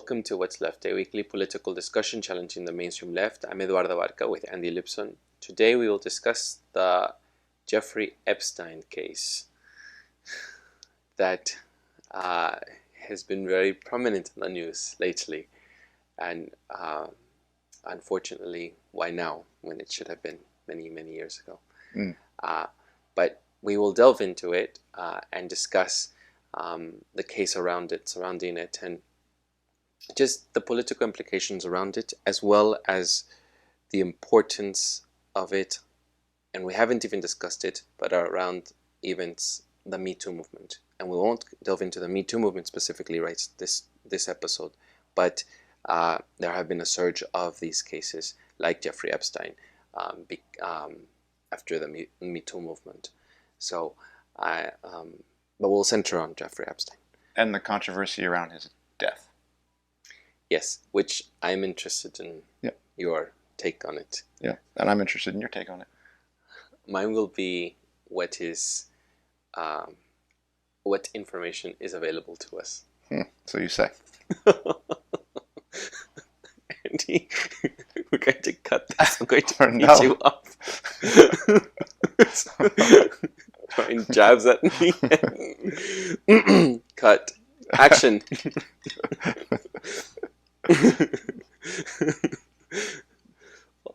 welcome to What's Left, a weekly political discussion challenging the mainstream left. I'm Eduardo Barca with Andy Lipson. Today we will discuss the Jeffrey Epstein case that has been very prominent in the news lately. And unfortunately, why now, when it should have been many, many years ago? But we will delve into it and discuss the case surrounding it, and just the political implications around it, as well as the importance of it. And we haven't even discussed it, but around events, the Me Too movement. And we won't delve into the Me Too movement specifically right this episode, but there have been a surge of these cases, like Jeffrey Epstein, after the Me Too movement. So, but we'll center on Jeffrey Epstein. And the controversy around his death. Yes, which I'm interested in your take on it. Yeah, and I'm interested in your take on it. Mine will be what information is available to us. So you say. Andy, we're going to cut this. I'm going to beat you up. Throwing jabs at me. Cut. Action.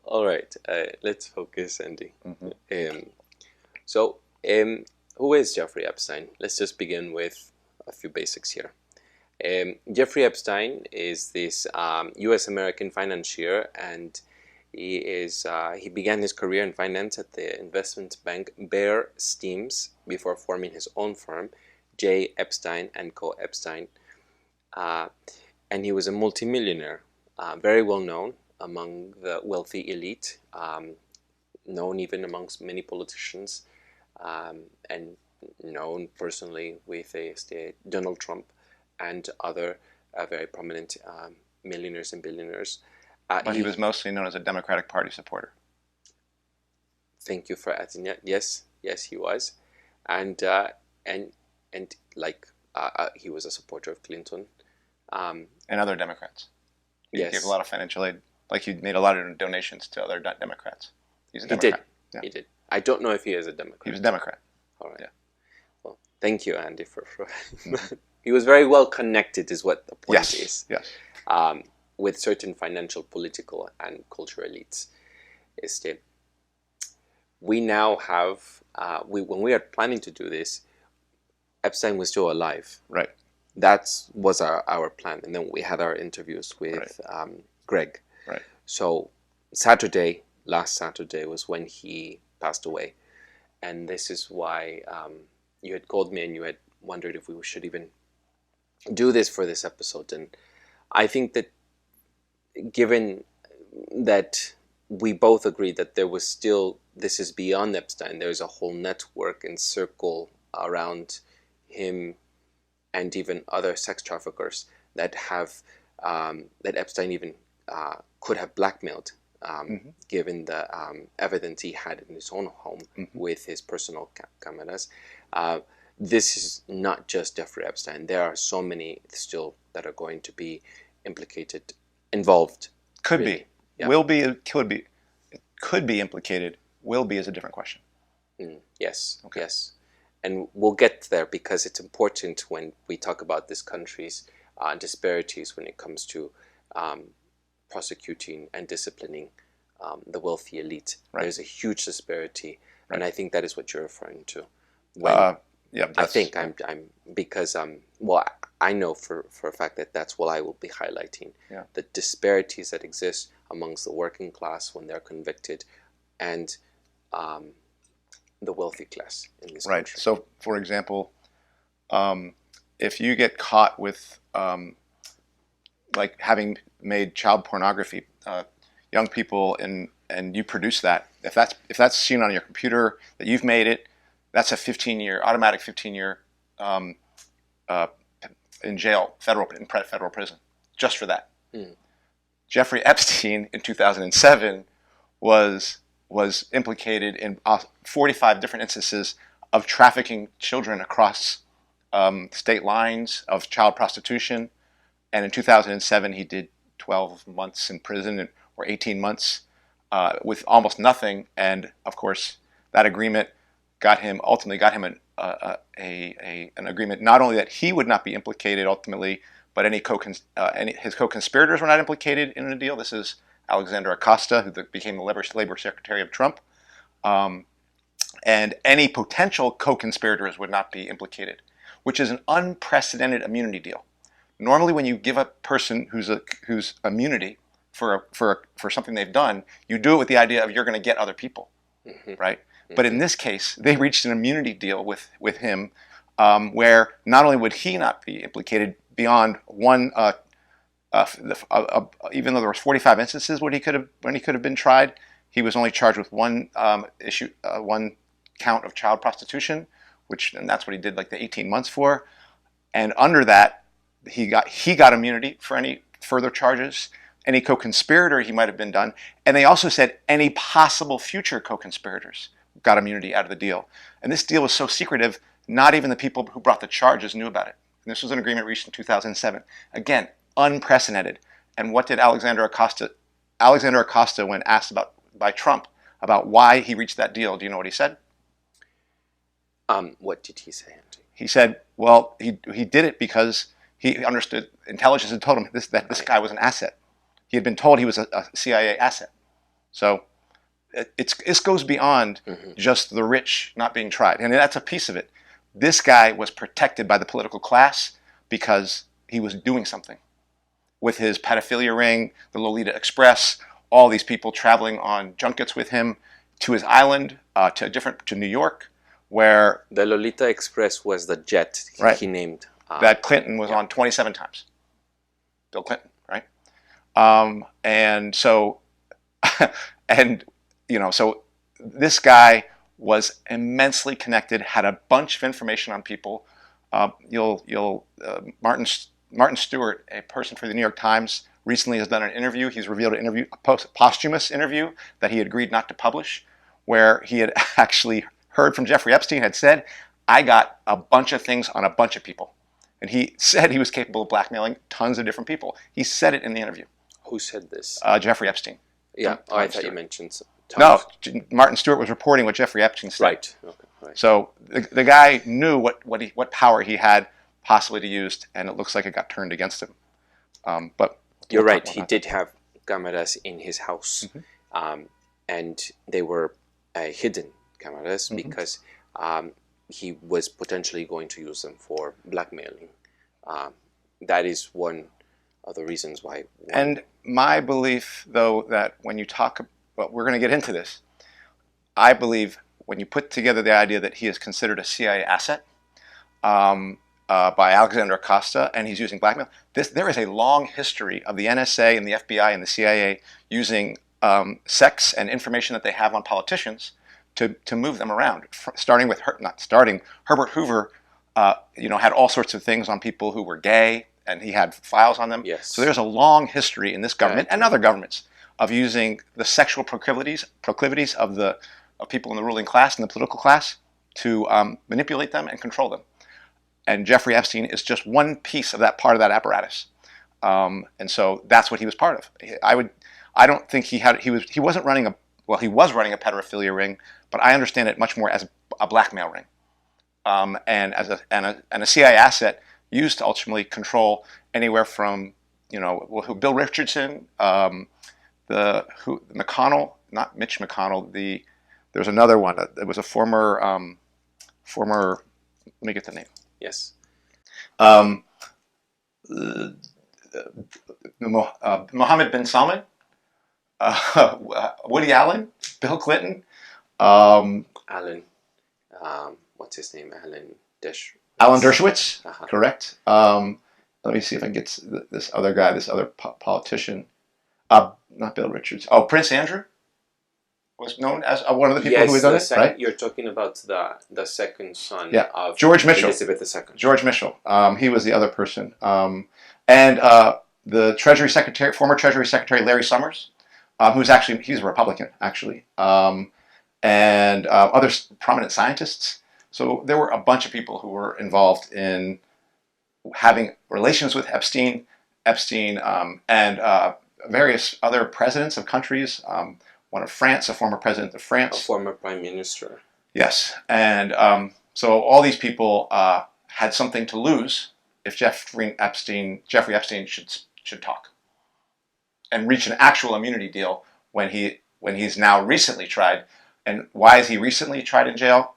All right. Let's focus, Andy. Who is Jeffrey Epstein? Let's just begin with a few basics here. Jeffrey Epstein is this U.S.-American financier, and he began his career in finance at the investment bank Bear Stearns before forming his own firm, J. Epstein & Co. Epstein. And he was a multimillionaire, very well known among the wealthy elite, known even amongst many politicians, and known personally with Donald Trump and other very prominent millionaires and billionaires. But he was mostly known as a Democratic Party supporter. Thank you for adding that. Yes, he was, and he was a supporter of Clinton. And other Democrats. He gave a lot of financial aid. Like he made a lot of donations to other Democrats. He's a Democrat. He did. I don't know if he is a Democrat. He was a Democrat. All right. Yeah. Well, thank you, Andy, for he was very well connected, is what the point is. Yes. With certain financial, political, and cultural elites. We now have, when we are planning to do this, Epstein was still alive. Right. That was our plan. And then we had our interviews with Greg. Right. So last Saturday was when he passed away. And this is why you had called me and you had wondered if we should even do this for this episode. And I think that given that we both agreed that there was still, this is beyond Epstein, there's a whole network and circle around him and even other sex traffickers that have, that Epstein even could have blackmailed, given the evidence he had in his own home with his personal cameras. This is not just Jeffrey Epstein. There are so many still that are going to be involved. Could really. be. Yeah. Will be. Could be. It could be implicated. Will be is a different question. Yes. Okay. Yes. And we'll get there because it's important when we talk about this country's disparities when it comes to prosecuting and disciplining the wealthy elite. Right. There's a huge disparity, and I think that is what you're referring to. I think I'm because I know for a fact that that's what I will be highlighting. Yeah. The disparities that exist amongst the working class when they're convicted, and the wealthy class in this country. Right. So, for example, if you get caught with like having made child pornography, young people, and you produce that, if that's seen on your computer that you've made it, that's a 15-year automatic 15-year in jail, federal prison, just for that. Jeffrey Epstein in 2007 was implicated in 45 different instances of trafficking children across state lines, of child prostitution, And in 2007, he did 12 months in prison, or 18 months, with almost nothing. And of course, that agreement ultimately got him an agreement not only that he would not be implicated ultimately, but his co-conspirators were not implicated in the deal. This is Alexander Acosta, who became the Labor Secretary of Trump. And any potential co-conspirators would not be implicated, which is an unprecedented immunity deal. Normally, when you give a person who's immunity for something they've done, you do it with the idea of you're going to get other people, right? But in this case, they reached an immunity deal with him, where not only would he not be implicated beyond one, even though there was 45 instances when he could have been tried, he was only charged with one count of child prostitution, and that's what he did like the 18 months for. And under that, he got immunity for any further charges, any co-conspirator he might have been done. And they also said any possible future co-conspirators got immunity out of the deal. And this deal was so secretive, not even the people who brought the charges knew about it. And this was an agreement reached in 2007. Again, unprecedented. And what did Alexander Acosta, when asked by Trump about why he reached that deal, do you know what he said? What did he say? He said, well, he did it because he understood, intelligence had told him that this guy was an asset. He had been told he was a CIA asset. So this goes beyond just the rich not being tried. And that's a piece of it. This guy was protected by the political class because he was doing something. With his pedophilia ring, the Lolita Express, all these people traveling on junkets with him to his island, to New York, where the Lolita Express was the jet he named. That Clinton was on 27 times. Bill Clinton, right? And so, so this guy was immensely connected, had a bunch of information on people. Martin Stewart, a person for the New York Times, recently has done an interview. He's revealed a posthumous interview that he had agreed not to publish, where he had actually heard from Jeffrey Epstein, had said, I got a bunch of things on a bunch of people. And he said he was capable of blackmailing tons of different people. He said it in the interview. Who said this? Jeffrey Epstein. Yeah, I thought you mentioned No, Martin Stewart was reporting what Jeffrey Epstein said. Right. Okay. Right. So the guy knew what power he had possibly to use, and it looks like it got turned against him. But you're right. He did have cameras in his house, and they were hidden cameras because he was potentially going to use them for blackmailing. That is one of the reasons why. And my belief, though, that when you talk, well, we're going to get into this. I believe when you put together the idea that he is considered a CIA asset by Alexander Acosta, and he's using blackmail, there is a long history of the NSA and the FBI and the CIA using sex and information that they have on politicians to move them around. Starting with Herbert Hoover, had all sorts of things on people who were gay, and he had files on them. Yes. So there's a long history in this government and other governments of using the sexual proclivities of people in the ruling class and the political class to manipulate them and control them. And Jeffrey Epstein is just one piece of that part of that apparatus. And so that's what he was part of. I don't think he wasn't running he was running a pedophilia ring, but I understand it much more as a blackmail ring, and a CIA asset used to ultimately control anywhere from Bill Richardson, McConnell, not Mitch McConnell. There's another one. It was a former. Let me get the name. Yes. Mohammed bin Salman, Woody Allen, Bill Clinton, Alan. What's his name? Alan Dershowitz. Correct. Let me see if I can get this other guy, this other politician. Not Bill Richards. Oh, Prince Andrew was known as one of the people who had done it, right? You're talking about the second son of George Mitchell. Elizabeth II. George Mitchell. He was the other person. And the former Treasury Secretary Larry Summers, he's a Republican, actually. And other prominent scientists. So there were a bunch of people who were involved in having relations with Epstein Epstein and various other presidents of countries. One of France, a former president of A France. former prime minister. Yes, and so all these people had something to lose if Jeffrey Epstein should talk and reach an actual immunity deal when he's now recently tried. And why is he recently tried in jail?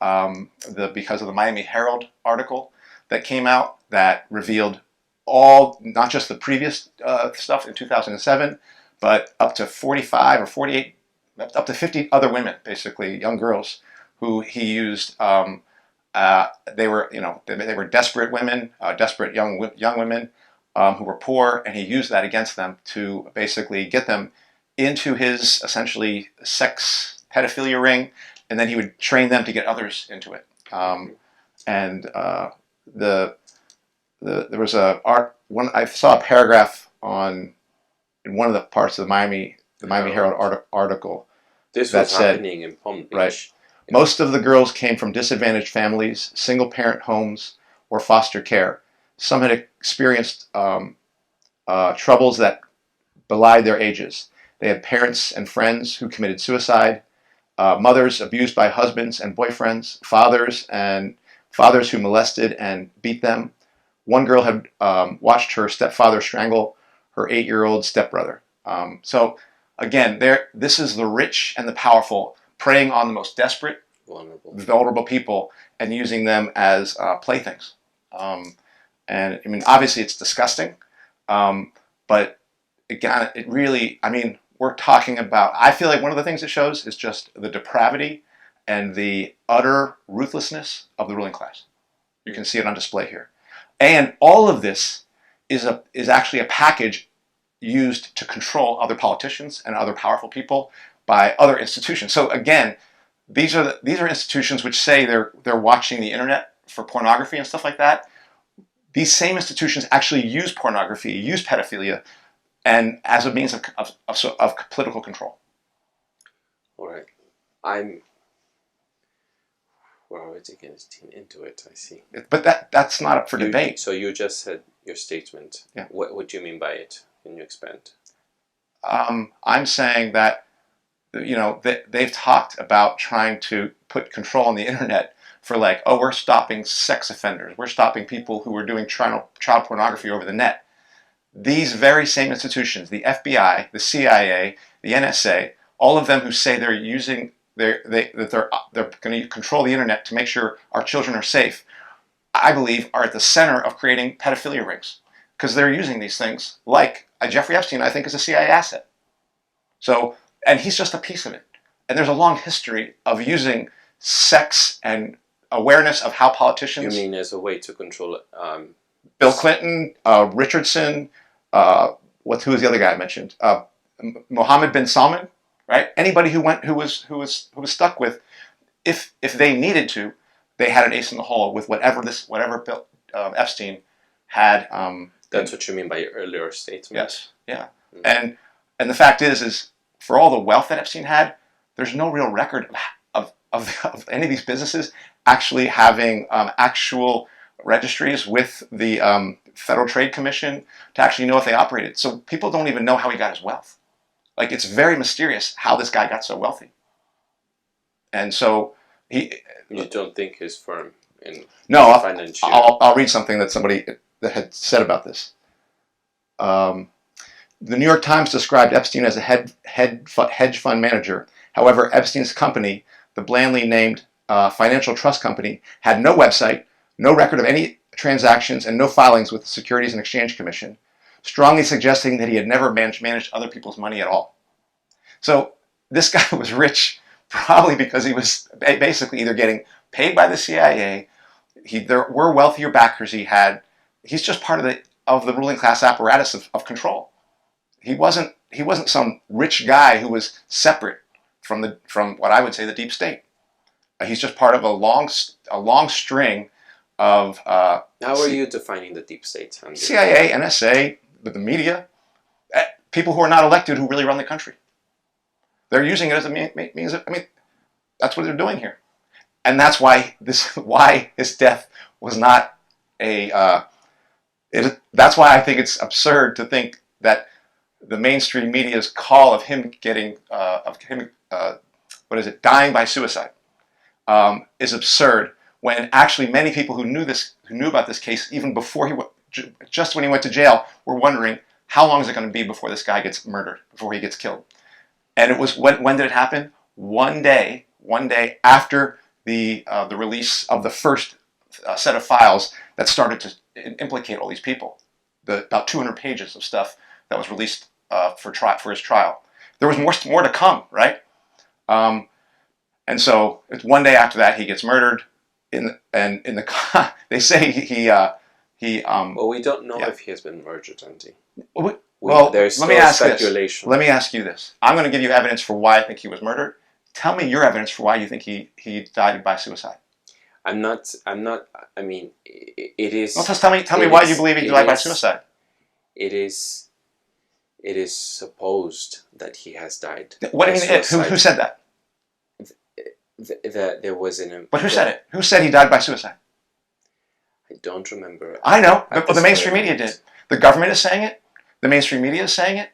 Because of the Miami Herald article that came out that revealed all, not just the previous stuff in 2007, but up to 45 or 48, up to 50 other women, basically young girls, who he used. They were desperate women, desperate young women who were poor, and he used that against them to basically get them into his essentially sex pedophilia ring, and then he would train them to get others into it. And there was I saw a paragraph in one of the parts of the Miami Herald article. This that was said, happening in Palm Beach. Right. Most of the girls came from disadvantaged families, single-parent homes, or foster care. Some had experienced troubles that belied their ages. They had parents and friends who committed suicide, mothers abused by husbands and boyfriends, fathers who molested and beat them. One girl had watched her stepfather strangle her 8-year-old stepbrother. So again, this is the rich and the powerful preying on the most desperate, vulnerable people and using them as playthings. And I mean, obviously it's disgusting, but again, it really, I mean, we're talking about, I feel like one of the things it shows is just the depravity and the utter ruthlessness of the ruling class. You can see it on display here. And all of this is actually a package used to control other politicians and other powerful people by other institutions. So again, these are institutions which say they're watching the internet for pornography and stuff like that. These same institutions actually use pornography, use pedophilia, and as a means of political control. All right, we're already getting into it. I see. But that's not up for debate. So you just said your statement. Yeah. What do you mean by it? Can you expand? I'm saying that, you know, they've talked about trying to put control on the internet for like, oh, we're stopping sex offenders. We're stopping people who are doing child pornography over the net. These very same institutions, the FBI, the CIA, the NSA, all of them who say they're going to control the internet to make sure our children are safe, I believe are at the center of creating pedophilia rings, because they're using these things like Jeffrey Epstein, I think, is a CIA asset. So, and he's just a piece of it. And there's a long history of using sex and awareness of how politicians... You mean as a way to control it? Bill Clinton, Richardson, who was the other guy I mentioned? Mohammed bin Salman, right? Anybody who was stuck with, if they needed to, they had an ace in the hole with whatever Bill Epstein had. That's what you mean by your earlier statement. Yes, yeah. Mm-hmm. And the fact is for all the wealth that Epstein had, there's no real record of any of these businesses actually having actual registries with the Federal Trade Commission to actually know if they operated. So people don't even know how he got his wealth. Like, it's very mysterious how this guy got so wealthy. And so You don't think his firm No, financial... I'll read something that somebody that had said about this. The New York Times described Epstein as a hedge fund manager. However, Epstein's company, the blandly named Financial Trust Company, had no website, no record of any transactions, and no filings with the Securities and Exchange Commission, strongly suggesting that he had never managed other people's money at all. So this guy was rich probably because he was basically either getting paid by the CIA, there were wealthier backers he had. He's just part of the ruling class apparatus of control. He wasn't some rich guy who was separate from what I would say the deep state. He's just part of a long string of... How are you defining the deep state? CIA, NSA, the media, people who are not elected who really run the country. They're using it as a means of... I mean, that's what they're doing here. And that's why his death was not That's why I think it's absurd to think that the mainstream media's call of him dying by suicide, is absurd. When actually many people who knew about this case even before just when he went to jail, were wondering how long is it going to be before this guy gets murdered, before he gets killed. And it was when did it happen? One day after the release of the first set of files that started to implicate all these people, about 200 pages of stuff that was released for his trial. There was more to come, right? And so it's one day after that he gets murdered. They say Well, we don't know yeah. if he has been murdered, Andy. Well, there's let me still ask speculation. Let me ask you this. I'm going to give you evidence for why I think he was murdered. Tell me your evidence for why you think he died by suicide. I'm not. I mean, it is. Well, just tell me why you believe he died by suicide. It is supposed that he has died. What do you mean? Who said that? There was an. But who said it? Who said he died by suicide? I don't remember. I know. The mainstream media did. The government is saying it. The mainstream media is saying it.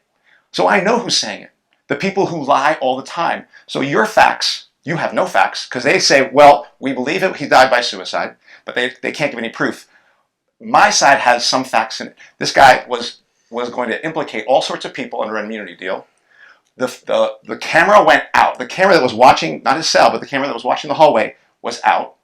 So I know who's saying it. The people who lie all the time. So your facts, you have no facts, because they say, well, we believe it, he died by suicide, but they can't give any proof. My side has some facts in it. This guy was going to implicate all sorts of people under an immunity deal. The camera went out. The camera that was watching, not his cell, but the camera that was watching the hallway was out.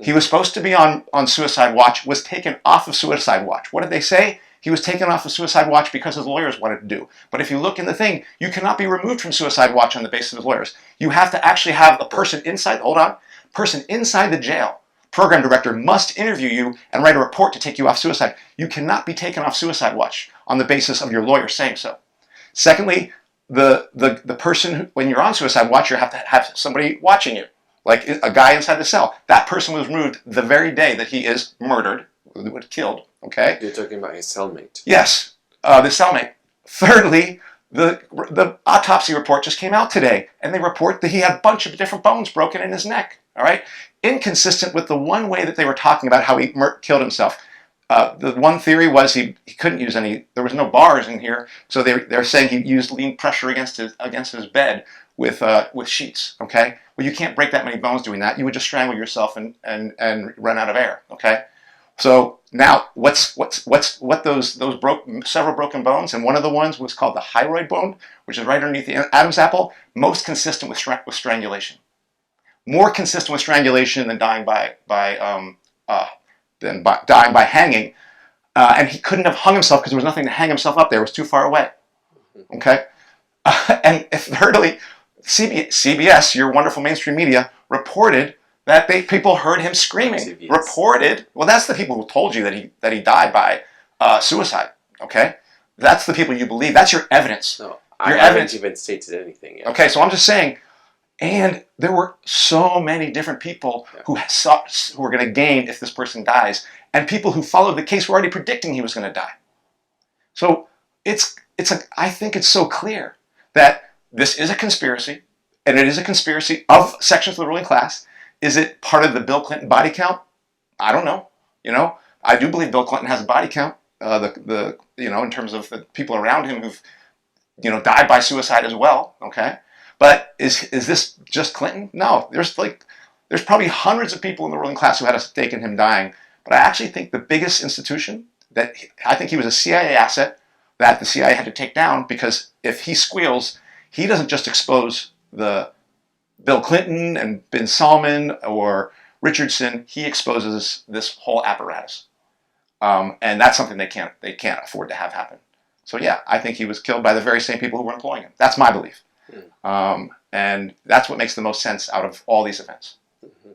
He was supposed to be on suicide watch, was taken off of suicide watch. What did they say? He was taken off of suicide watch because his lawyers wanted to do. But if you look in the thing, you cannot be removed from suicide watch on the basis of his lawyers. You have to actually have a person inside the jail. Program director must interview you and write a report to take you off suicide. You cannot be taken off suicide watch on the basis of your lawyer saying so. Secondly, the person, when you're on suicide watch, you have to have somebody watching you, like a guy inside the cell. That person was removed the very day that he is murdered, killed. Okay. You're talking about his cellmate. Yes, the cellmate. Thirdly, the autopsy report just came out today, and they report that he had a bunch of different bones broken in his neck. All right, inconsistent with the one way that they were talking about how he killed himself. The one theory was he couldn't use any. There was no bars in here, so they're saying he used lean pressure against his bed with sheets. Okay, well, you can't break that many bones doing that. You would just strangle yourself and run out of air. Okay. So now, what those several broken bones, and one of the ones was called the hyaloid bone, which is right underneath the Adam's apple, most consistent with strangulation, more consistent with strangulation than dying by hanging, and he couldn't have hung himself because there was nothing to hang himself up there; it was too far away. Okay, and thirdly, CBS, your wonderful mainstream media, reported that people heard him screaming. CBS. Reported. Well, that's the people who told you that he died by suicide. Okay, that's the people you believe. That's your evidence. No, I haven't even stated anything yet. Okay, so I'm just saying. And there were so many different people who were going to gain if this person dies, and people who followed the case were already predicting he was going to die. So I think it's so clear that this is a conspiracy, and it is a conspiracy of sections of the ruling class. Is it part of the Bill Clinton body count? I don't know. I do believe Bill Clinton has a body count. In terms of the people around him who've, died by suicide as well. Okay, but is this just Clinton? No, there's probably hundreds of people in the ruling class who had a stake in him dying. But I actually think the biggest institution I think he was a CIA asset that the CIA had to take down, because if he squeals, he doesn't just expose the Bill Clinton and bin Salman or Richardson, he exposes this whole apparatus, and that's something they can't afford to have happen. So yeah, I think he was killed by the very same people who were employing him. That's my belief, and that's what makes the most sense out of all these events. Mm-hmm.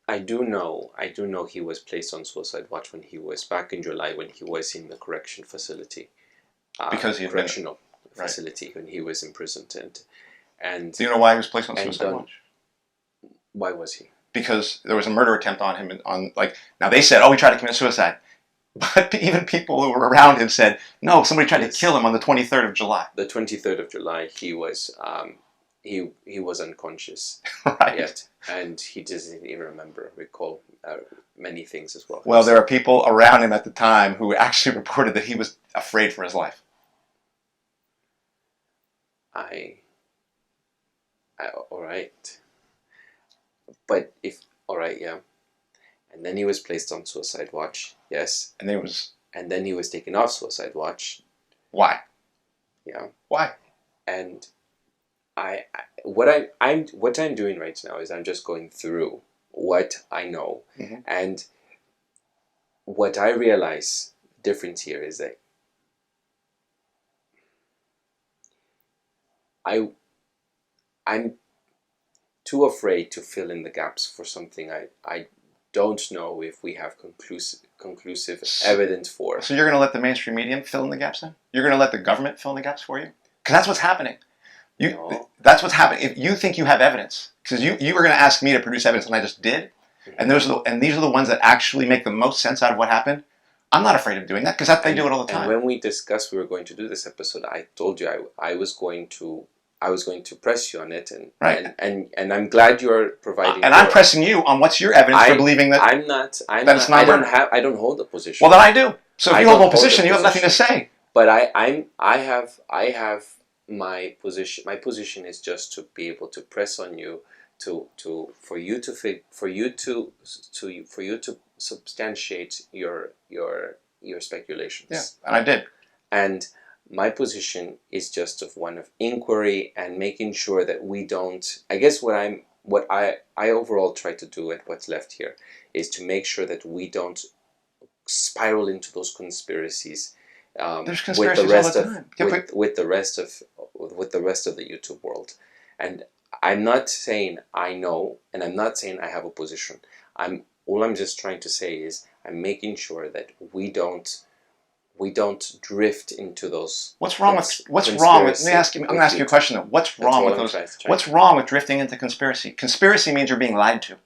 I do know he was placed on suicide watch when he was back in July, when he was in the correction facility. Because he had correctional facility when he was imprisoned, and do you know why he was placed on suicide watch? Why was he? Because there was a murder attempt on him. Now they said, he tried to commit suicide, but even people who were around him said, no, somebody tried to kill him on the 23rd of July. The 23rd of July, he was he was unconscious Right. yet, and he doesn't even recall many things as well. Well, there are people around him at the time who actually reported that he was afraid for his life. I all right, but if all right, yeah, and then he was placed on suicide watch, yes, And it was, and then he was taken off suicide watch, why? yeah, Why? and what I'm doing right now is I'm just going through what I know, and what I realize difference here is that I'm too afraid to fill in the gaps for something I don't know if we have conclusive evidence for. So you're going to let the mainstream media fill in the gaps then? You're going to let the government fill in the gaps for you? Because that's what's happening. No. That's what's happening. If you think you have evidence, because you were going to ask me to produce evidence, and I just did, and these are the ones that actually make the most sense out of what happened. I'm not afraid of doing that because they do it all the time. And when we discussed we were going to do this episode, I told you I was going to press you on it, and right. and I'm glad you're providing. And I'm pressing you on what's your evidence for believing that I don't hold a position. Well, then I do. So if you hold one position, you have nothing to say. But I have my position. My position is just to be able to press on you for you to substantiate your speculations. Yeah, and I did. And my position is just of one of inquiry and making sure that we don't. I guess what I overall try to do at what's left here is to make sure that we don't spiral into those conspiracies. There's conspiracies with the rest of the YouTube world, and I'm not saying I know, and I'm not saying I have a position. All I'm just trying to say is I'm making sure that we don't drift into those. What's wrong with? I'm going to ask you a question though. What's wrong with those? What's wrong with drifting into conspiracy? Conspiracy means you're being lied to.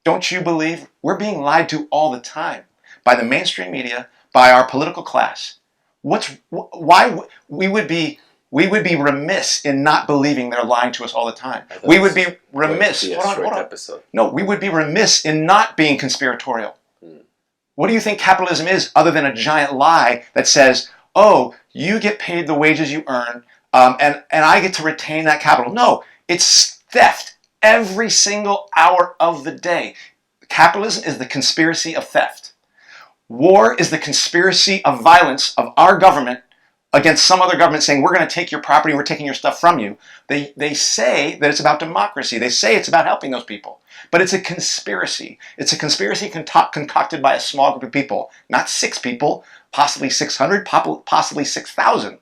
Don't you believe we're being lied to all the time by the mainstream media, by our political class? Why we would be remiss in not believing they're lying to us all the time. We would be remiss. Hold on. No, we would be remiss in not being conspiratorial. What do you think capitalism is other than a giant lie that says, oh, you get paid the wages you earn, and I get to retain that capital? No, it's theft every single hour of the day. Capitalism is the conspiracy of theft. War is the conspiracy of violence of our government against some other government saying, we're going to take your property, we're taking your stuff from you. They say that it's about democracy. They say it's about helping those people. But it's a conspiracy. It's a conspiracy concocted by a small group of people. Not 6 people, possibly 600, possibly 6,000,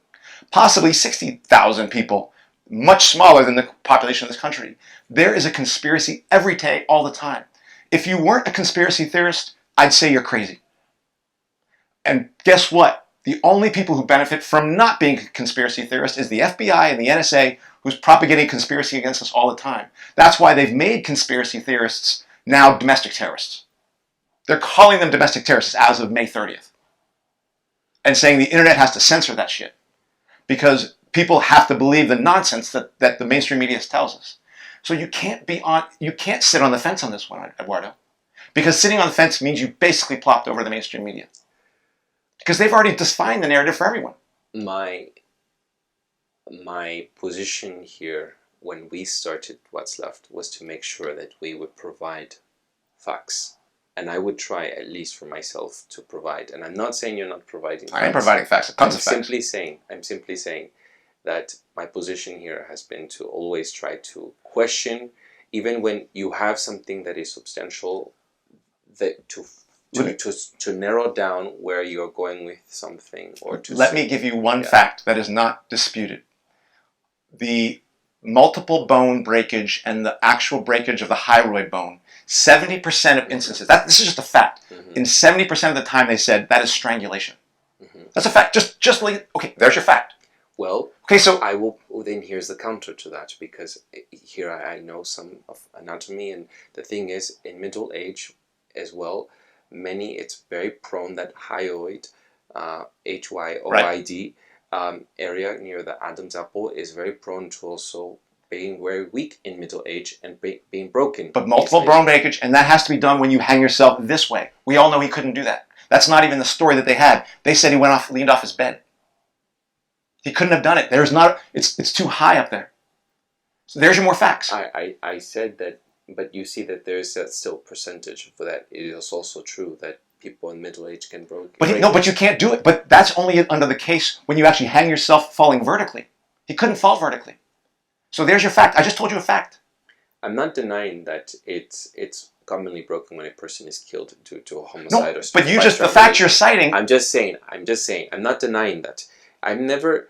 possibly 60,000 people. Much smaller than the population of this country. There is a conspiracy every day, all the time. If you weren't a conspiracy theorist, I'd say you're crazy. And guess what? The only people who benefit from not being a conspiracy theorist is the FBI and the NSA, who's propagating conspiracy against us all the time. That's why they've made conspiracy theorists now domestic terrorists. They're calling them domestic terrorists as of May 30th. And saying the internet has to censor that shit. Because people have to believe the nonsense that the mainstream media tells us. So you can't sit on the fence on this one, Eduardo. Because sitting on the fence means you basically plopped over the mainstream media. Because they've already defined the narrative for everyone. My position here when we started What's Left was to make sure that we would provide facts. And I would try, at least for myself, to provide. And I'm not saying you're not providing facts. I am providing facts, tons of facts. I'm simply saying that my position here has been to always try to question, even when you have something that is substantial, that to narrow down where you're going with something, or to let me give you one fact that is not disputed. The multiple bone breakage and the actual breakage of the hyoid bone, 70% of instances, this is just a fact. In 70% of the time they said that is strangulation. That's a fact. Just like, okay, there's your fact. Well, okay, so I will. Then here's the counter to that, because here I know some of anatomy, and the thing is, in middle age as well, it's very prone that hyoid, HYOID area near the Adam's apple is very prone to also being very weak in middle age and being broken. But multiple easily. bone breakage, and that has to be done when you hang yourself this way. We all know he couldn't do that. That's not even the story that they had. They said he leaned off his bed. He couldn't have done it. It's too high up there. So there's your more facts. I said that, but you see that there's that still percentage for that. It is also true that people in middle age can break. But you can't do it. But that's only under the case when you actually hang yourself falling vertically. He couldn't fall vertically. So there's your fact. I just told you a fact. I'm not denying that it's commonly broken when a person is killed due to a homicide or but the fact you're citing. I'm just saying. I'm not denying that. I'm never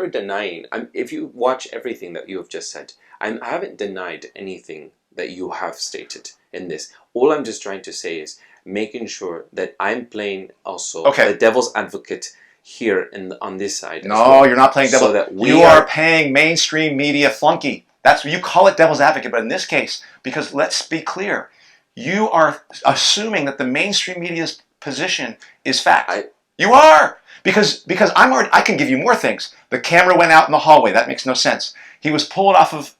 denying. If you watch everything that you have just said, I haven't denied anything that you have stated in this. All I'm just trying to say is making sure that I'm playing also the devil's advocate here on this side. No, you're not playing devil. So that you are paying mainstream media flunky. That's what you call it, devil's advocate. But in this case, because let's be clear, you are assuming that the mainstream media's position is fact. You are. Because I can give you more things. The camera went out in the hallway. That makes no sense. He was pulled off of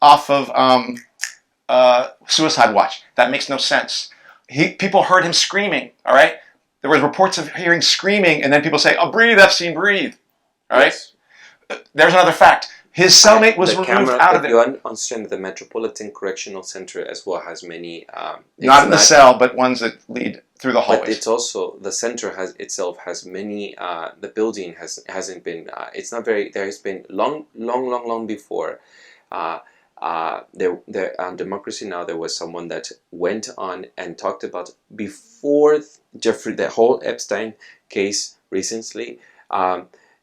suicide watch. That makes no sense. People heard him screaming. All right. There was reports of hearing screaming, and then people say, "Oh, breathe, Epstein, breathe." All right. Yes. There's another fact. His cellmate was removed out of there. You understand that the Metropolitan Correctional Center as well has many. Not in the cell, but ones that lead through the hallways. But it's also the center has many. The building hasn't been. It's not very. There has been long before. There on Democracy Now! There was someone that went on and talked about before the whole Epstein case recently.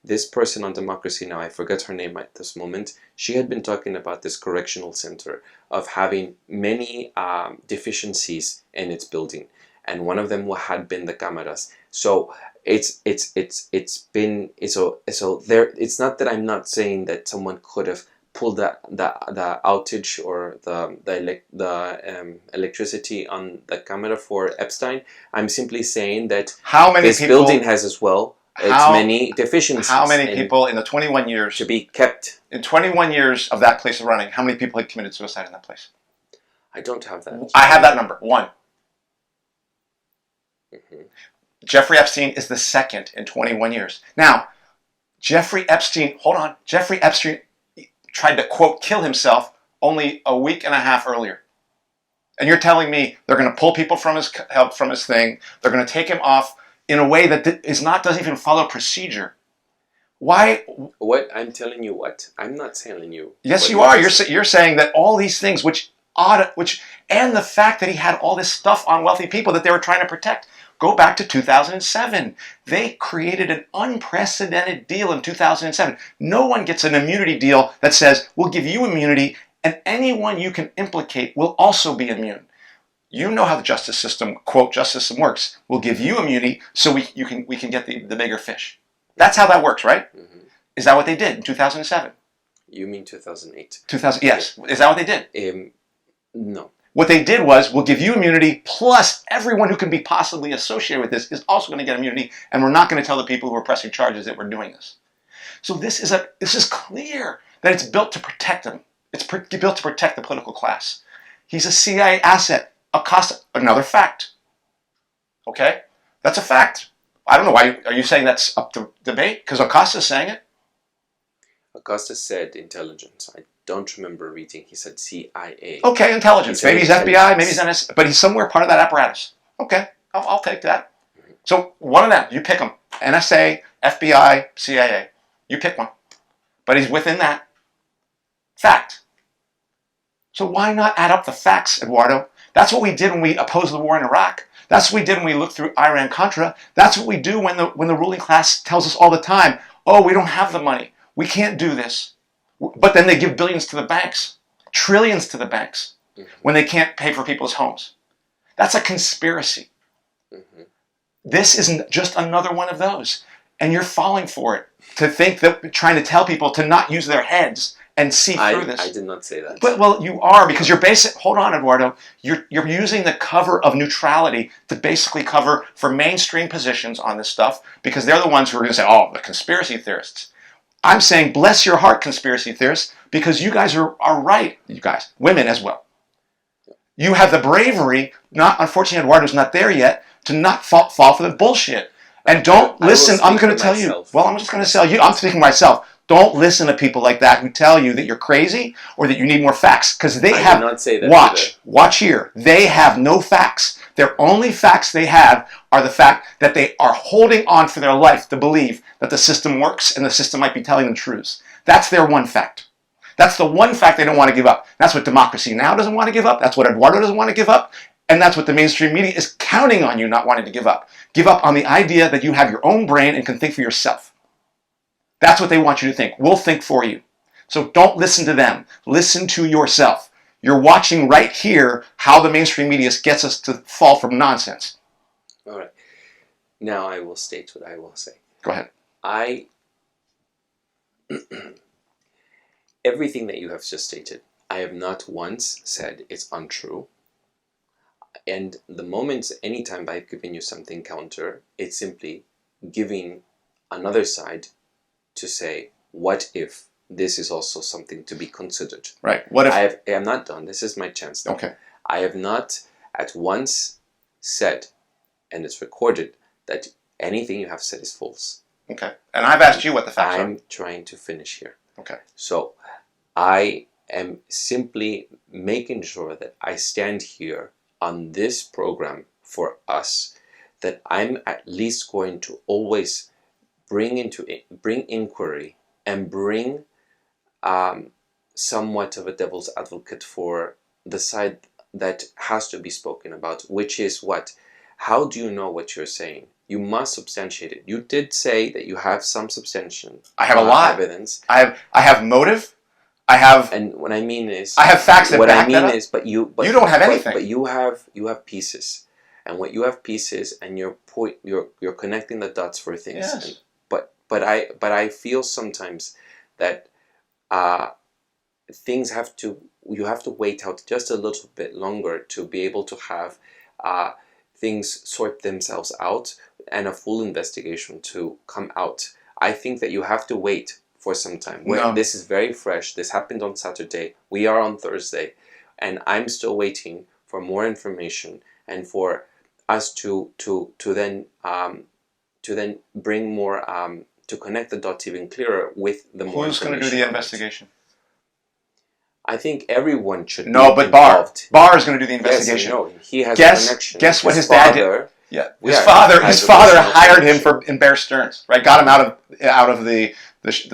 This person on Democracy Now!, I forget her name at this moment, she had been talking about this correctional center of having many deficiencies in its building, and one of them had been the cameras. So it's not that I'm not saying that someone could have pulled the outage or the electricity on the camera for Epstein. I'm simply saying that this building has as well. Many deficiencies. How many people in the 21 years to be kept? In 21 years of that place running, how many people had committed suicide in that place? I don't have that. I have that number. 1. Mm-hmm. Jeffrey Epstein is the second in 21 years. Now, Jeffrey Epstein tried to, quote, kill himself only a week and a half earlier. And you're telling me they're going to pull people from his thing, they're going to take him off in a way that doesn't even follow procedure. Why? What? I'm telling you what? I'm not telling you. Yes, you are. You're saying that all these things, and the fact that he had all this stuff on wealthy people that they were trying to protect, go back to 2007. They created an unprecedented deal in 2007. No one gets an immunity deal that says, we'll give you immunity, and anyone you can implicate will also be immune. You know how the justice system, quote, justice system works. We'll give you immunity so we can get the bigger fish. That's how that works, right? Mm-hmm. Is that what they did in 2007? You mean 2008? Yes. Is that what they did? No. What they did was, we'll give you immunity, plus everyone who can be possibly associated with this is also going to get immunity, and we're not going to tell the people who are pressing charges that we're doing this. So this is clear that it's built to protect them. It's built to protect the political class. He's a CIA asset. Acosta, another fact. Okay? That's a fact. I don't know why. Are you saying that's up to debate? Because Acosta's saying it. Acosta said intelligence. I don't remember reading. He said CIA. Okay, intelligence. Maybe he's FBI, maybe he's NSA, but he's somewhere part of that apparatus. Okay, I'll take that. Mm-hmm. So one of them, you pick them. NSA, FBI, CIA. You pick one. But he's within that. Fact. So why not add up the facts, Eduardo? That's what we did when we opposed the war in Iraq. That's what we did when we looked through Iran-Contra. That's what we do when the ruling class tells us all the time, oh, we don't have the money. We can't do this. But then they give billions to the banks, trillions to the banks, when they can't pay for people's homes. That's a conspiracy. Mm-hmm. This isn't just another one of those. And you're falling for it, to think that trying to tell people to not use their heads and see through this. I did not say that. But, well, you are, because you're hold on, Eduardo. You're using the cover of neutrality to basically cover for mainstream positions on this stuff, because they're the ones who are going to say, oh, the conspiracy theorists. I'm saying, bless your heart, conspiracy theorists, because you guys are right, you guys, women as well. You have the bravery, unfortunately Eduardo's not there yet, to not fall for the bullshit. And don't listen, I'm going to tell you, well, I'm just going to tell you, I'm speaking for myself. Don't listen to people like that who tell you that you're crazy or that you need more facts, because they have, did not say that watch here, they have no facts. Their only facts they have are the fact that they are holding on for their life to believe that the system works and the system might be telling them truths. That's their one fact. That's the one fact they don't want to give up. That's what Democracy Now! Doesn't want to give up. That's what Eduardo doesn't want to give up. And that's what the mainstream media is counting on you not wanting to give up. Give up on the idea that you have your own brain and can think for yourself. That's what they want you to think. We'll think for you. So don't listen to them. Listen to yourself. You're watching right here how the mainstream media gets us to fall from nonsense. All right. Now I will state what I will say. Go ahead. Everything that you have just stated, I have not once said it's untrue. And the moment, anytime I've given you something counter, it's simply giving another side to say, what if this is also something to be considered? Right. What if I am not done. This is my chance now. Okay. I have not at once said, and it's recorded, that anything you have said is false. Okay. And I've asked you what the facts are. I'm trying to finish here. Okay. So I am simply making sure that I stand here on this program for us, that I'm at least going to always bring inquiry and bring somewhat of a devil's advocate for the side that has to be spoken about, which is what? How do you know what you're saying? You must substantiate it. You did say that you have some substantiation. I have a lot. Evidence. I have motive. I have. And what I mean is, I have facts that what back I mean that up. is, but you don't have anything. But you have pieces, and what you have pieces, and you're connecting the dots for things. Yes. And, but I feel sometimes that things you have to wait out just a little bit longer to be able to have things sort themselves out and a full investigation to come out. I think that you have to wait for some time. No. This is very fresh. This happened on Saturday. We are on Thursday, and I'm still waiting for more information and for us to then bring more to connect the dots even clearer with the more. Who's going to do the investigation? I think everyone should. No, but involved. Barr is going to do the investigation. Yes, I know. He has a connection. Guess what his dad did? Yeah, his has father hired him in Bear Stearns. Right, got him out of the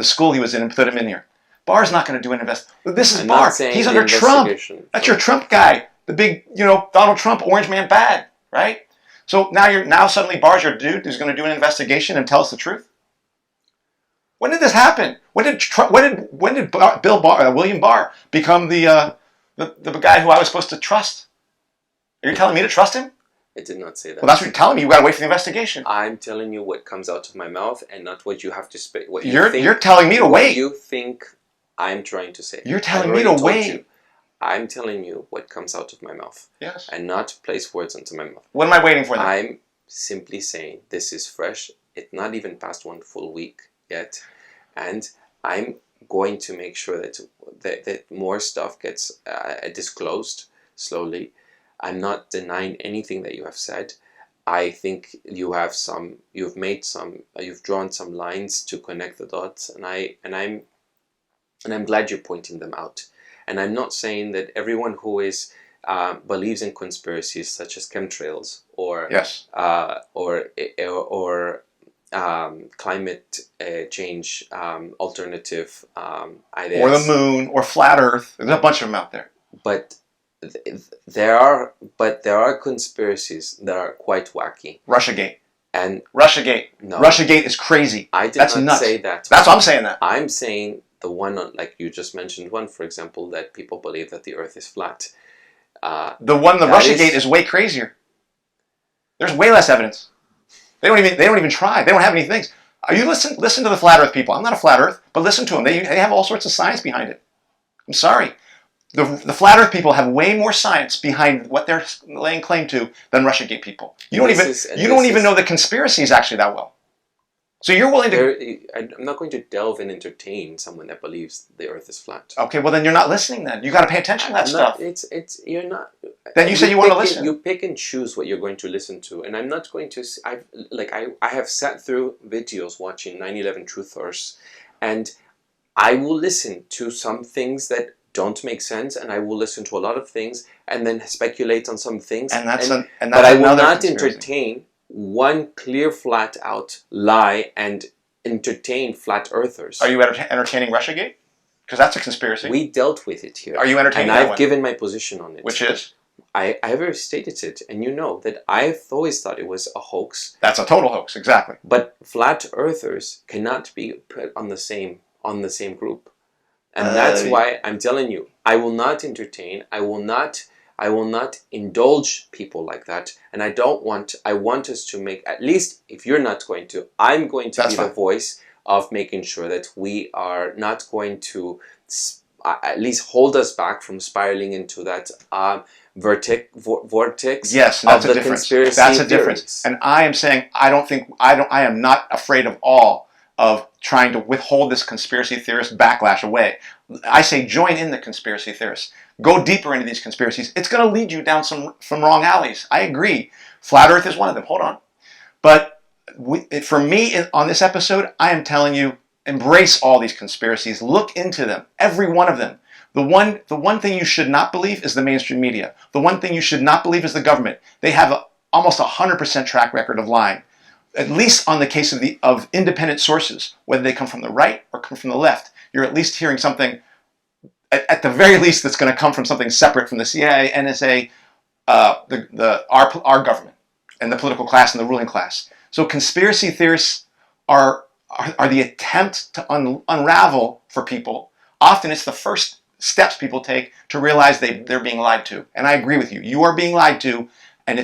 school he was in and put him in here. Barr's not going to do an investigation. This is Barr. He's under Trump. That's your Trump guy, the big, Donald Trump, orange man bad, right? So now suddenly Barr's your dude who's going to do an investigation and tell us the truth. When did this happen? When did William Barr become the guy who I was supposed to trust? Are you telling me to trust him? I did not say that. Well, that's what you're telling me. You got to wait for the investigation. I'm telling you what comes out of my mouth and not what you have to speak. You're telling me to wait. What you think I'm trying to say. You're telling me to wait. I'm telling you what comes out of my mouth. Yes. And not place words into my mouth. What am I waiting for then? I'm simply saying this is fresh. It's not even past 1 full week yet. And I'm going to make sure that more stuff gets disclosed slowly. I'm not denying anything that you have said. I think you've drawn some lines to connect the dots, and I'm glad you're pointing them out. And I'm not saying that everyone who believes in conspiracies such as chemtrails or climate change alternative ideas, or the moon, or flat Earth. There's a bunch of them out there. But there are conspiracies that are quite wacky. Russiagate. And Russiagate. No. Russiagate is crazy. I did That's not nuts. say that. That's what I'm saying. That I'm saying the one like you just mentioned. One, for example, that people believe that the Earth is flat. The Russiagate is way crazier. There's way less evidence. They don't even try. They don't have any things. You listen to the flat Earth people. I'm not a flat Earth, but listen to them. They have all sorts of science behind it. I'm sorry. The flat Earth people have way more science behind what they're laying claim to than Russiagate people. You don't even know the conspiracies actually that well. So you're willing to... I'm not going to delve and entertain someone that believes the Earth is flat. Okay, well then you're not listening then. You got to pay attention to that stuff. You're not. Then you say you want to listen. You pick and choose what you're going to listen to, and I'm not going to. I have sat through videos watching 9/11 truthers, and I will listen to some things that don't make sense, and I will listen to a lot of things, and then speculate on some things. But I will not entertain one clear, flat out lie and entertain flat earthers. Are you entertaining Russiagate? Because that's a conspiracy. We dealt with it here. Are you entertaining that one? And I've given my position on it. Which is? I have already stated it, and you know that I've always thought it was a hoax. That's a total hoax, exactly. But flat earthers cannot be put on the same group. And that's why I'm telling you, I will not entertain, I will not indulge people like that. And I want us to make, at least if you're not going to, I'm going to be the voice of making sure that we are not going to at least hold us back from spiraling into that vortex. Yes, that's a difference. That's a difference. And I am saying I am not afraid of all of trying to withhold this conspiracy theorist backlash away. I say join in the conspiracy theorists. Go deeper into these conspiracies. It's going to lead you down some wrong alleys. I agree. Flat Earth is one of them. Hold on. But for me, on this episode, I am telling you, embrace all these conspiracies. Look into them. Every one of them. The one thing you should not believe is the mainstream media. The one thing you should not believe is the government. They have almost 100% track record of lying. At least on the case of independent sources, whether they come from the right or come from the left, you're at least hearing something, at the very least, that's going to come from something separate from the CIA, NSA, our government, and the political class and the ruling class. So conspiracy theorists are the attempt to unravel for people. Often it's the first steps people take to realize they're being lied to. And I agree with you. You are being lied to, and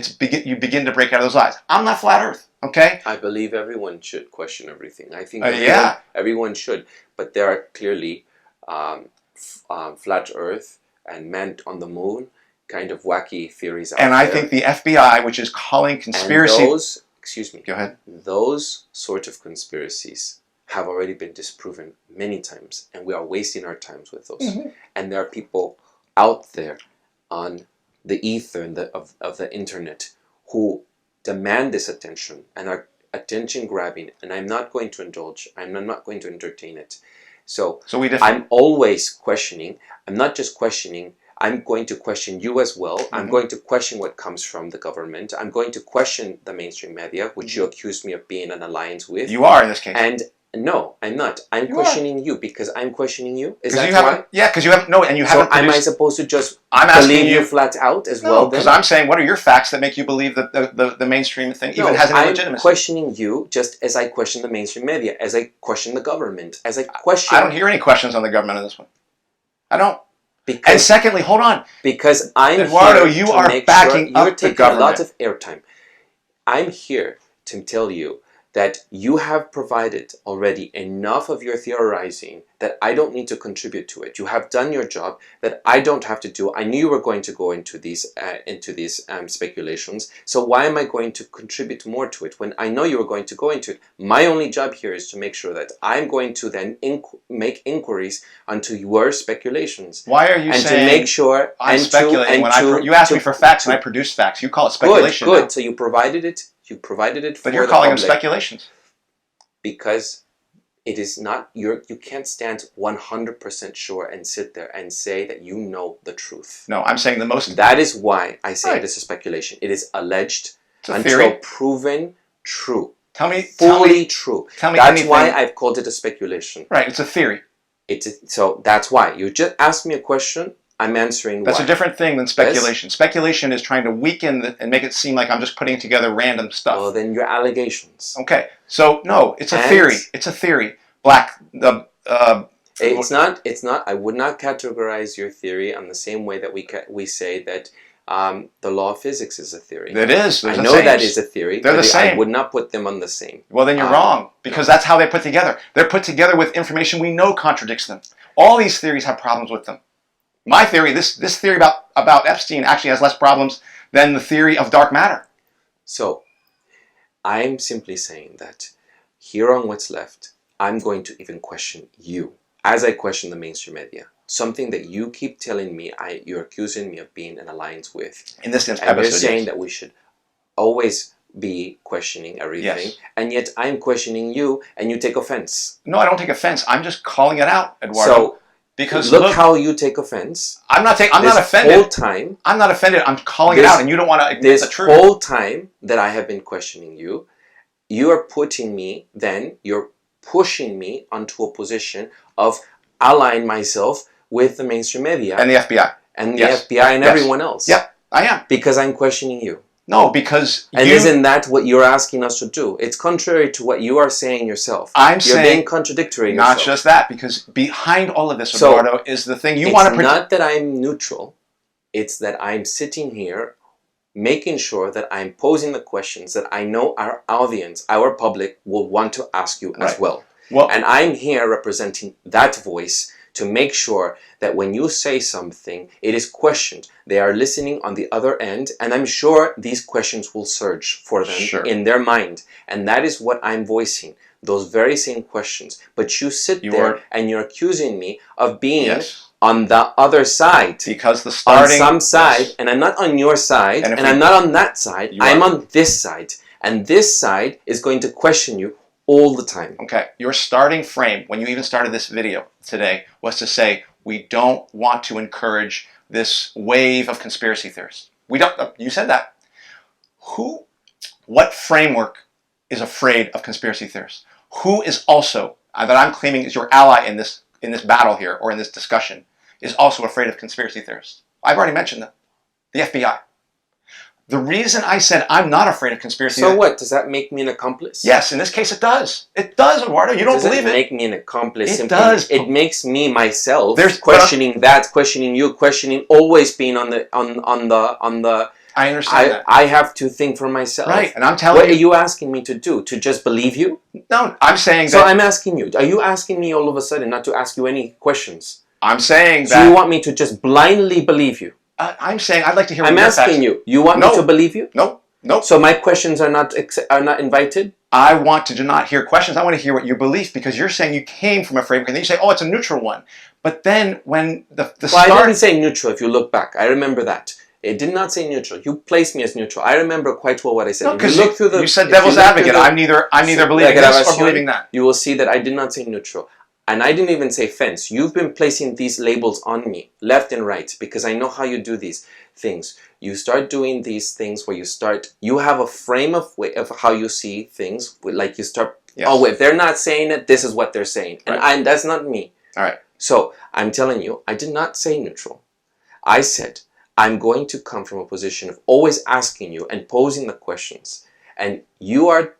you begin to break out of those lies. I'm not flat Earth. Okay? I believe everyone should question everything. I think everyone should. But there are clearly flat Earth and man on the moon kind of wacky theories out there. And I think the FBI, which is calling conspiracy... Excuse me. Go ahead. Those sort of conspiracies have already been disproven many times, and we are wasting our times with those. Mm-hmm. And there are people out there on the ether and of the internet who demand this attention and are attention grabbing, and I'm not going to indulge. I'm not going to entertain it. So I'm always questioning. I'm not just questioning. I'm going to question you as well. Mm-hmm. I'm going to question what comes from the government. I'm going to question the mainstream media, which you accused me of being an alliance with. You are in this case. And no, I'm not. I'm questioning you because I'm questioning you. Is that why? Yeah, because you haven't. No, and you haven't. So am I supposed to just believe you flat out as well? Because I'm saying, what are your facts that make you believe that the mainstream thing even has any legitimacy? I'm questioning you just as I question the mainstream media, as I question the government, as I question. I don't hear any questions on the government on this one. I don't. And secondly, hold on. Because I'm Eduardo, here you to are make backing sure up you're taking the government. a lot of airtime. I'm here to tell you that you have provided already enough of your theorizing that I don't need to contribute to it. You have done your job that I don't have to do. I knew you were going to go into these speculations. So why am I going to contribute more to it when I know you were going to go into it? My only job here is to make sure that I'm going to then make inquiries onto your speculations. Why are you saying to make sure I'm speculating when you asked me for facts and I produced facts? You call it speculation. Good. So you provided it. You provided it for But you're calling them speculations. Because it is not, you can't stand 100% sure and sit there and say that you know the truth. No, I'm saying the most... That is why I say it is a speculation. It is alleged until proven true. Fully true. That's why I've called it a speculation. Right, it's a theory. So that's why. You just asked me a question, I'm answering That's why. a different thing than speculation. Yes? Speculation is trying to weaken and make it seem like I'm just putting together random stuff. Well, then your allegations. Okay, so no, it's a theory. It's a theory. It's not. I would not categorize your theory on the same way that we say that the law of physics is a theory. It is. I know that is a theory. They're the same. I would not put them on the same. Well, then you're wrong, because that's how they're put together. They're put together with information we know contradicts them. All these theories have problems with them. My theory, this theory about Epstein actually has less problems than the theory of dark matter. So, I'm simply saying that here on What's Left, I'm going to even question you as I question the mainstream media. Something that you keep telling me, you're accusing me of being in alliance with. In this episode, and you're saying yes. that we should always be questioning everything, Yes. and yet I'm questioning you, and you take offense. No, I don't take offense. I'm just calling it out, Eduardo. So, because look how you take offense. I'm not offended. Whole time, I'm not offended. I'm calling it out, and you don't want to admit the truth. This whole time that I have been questioning you, you are putting me, then you're pushing me onto a position of allying myself with the mainstream media. And the FBI. And the FBI and everyone else. Yep, I am. Because I'm questioning you. No, because and isn't that what you're asking us to do? It's contrary to what you are saying yourself. You're being contradictory yourself. Not just that, because behind all of this, Eduardo, is the thing you want to protect. It's not that I'm neutral. It's that I'm sitting here making sure that I'm posing the questions that I know our audience, our public, will want to ask you as well. And I'm here representing that voice to make sure that when you say something, it is questioned. They are listening on the other end, and I'm sure these questions will surge for them in their mind. And that is what I'm voicing, those very same questions. But you sit there and you're accusing me of being on the other side. Because the starting... On some side, and I'm not on your side, and I'm not on that side, I'm on this side. And this side is going to question you all the time. Okay, your starting frame, when you even started this video today, was to say, we don't want to encourage this wave of conspiracy theorists. We don't, you said that. What framework is afraid of conspiracy theorists? Who is also, that I'm claiming is your ally in this battle here, or in this discussion, is also afraid of conspiracy theorists? I've already mentioned them. The FBI. The reason I said I'm not afraid of conspiracy theories... So what? Does that make me an accomplice? Yes, in this case it does. It does, Eduardo. You don't believe it. It doesn't make me an accomplice. It does. It makes me myself questioning that, questioning you, questioning always being on the... I understand that. I have to think for myself. Right, and I'm telling you... What are you asking me to do? To just believe you? No, I'm saying that... So I'm asking you. Are you asking me all of a sudden not to ask you any questions? I'm saying that... So you want me to just blindly believe you? I'm saying I'd like to hear what I'm asking you. You want me to believe you? No. No. So my questions are not invited? I want to not hear questions. I want to hear what your belief, because you're saying you came from a framework, and then you say, oh, it's a neutral one. But then when I didn't say neutral, if you look back. I remember that. It did not say neutral. You placed me as neutral. I remember quite well what I said. No, because you said devil's advocate. I'm neither believing this or believing that. You will see that I did not say neutral. And I didn't even say fence. You've been placing these labels on me, left and right, because I know how you do these things. You start doing these things where you have a frame of how you see things, like you start, oh, if they're not saying it, this is what they're saying. And that's not me. All right. So I'm telling you, I did not say neutral. I said, I'm going to come from a position of always asking you and posing the questions. And you are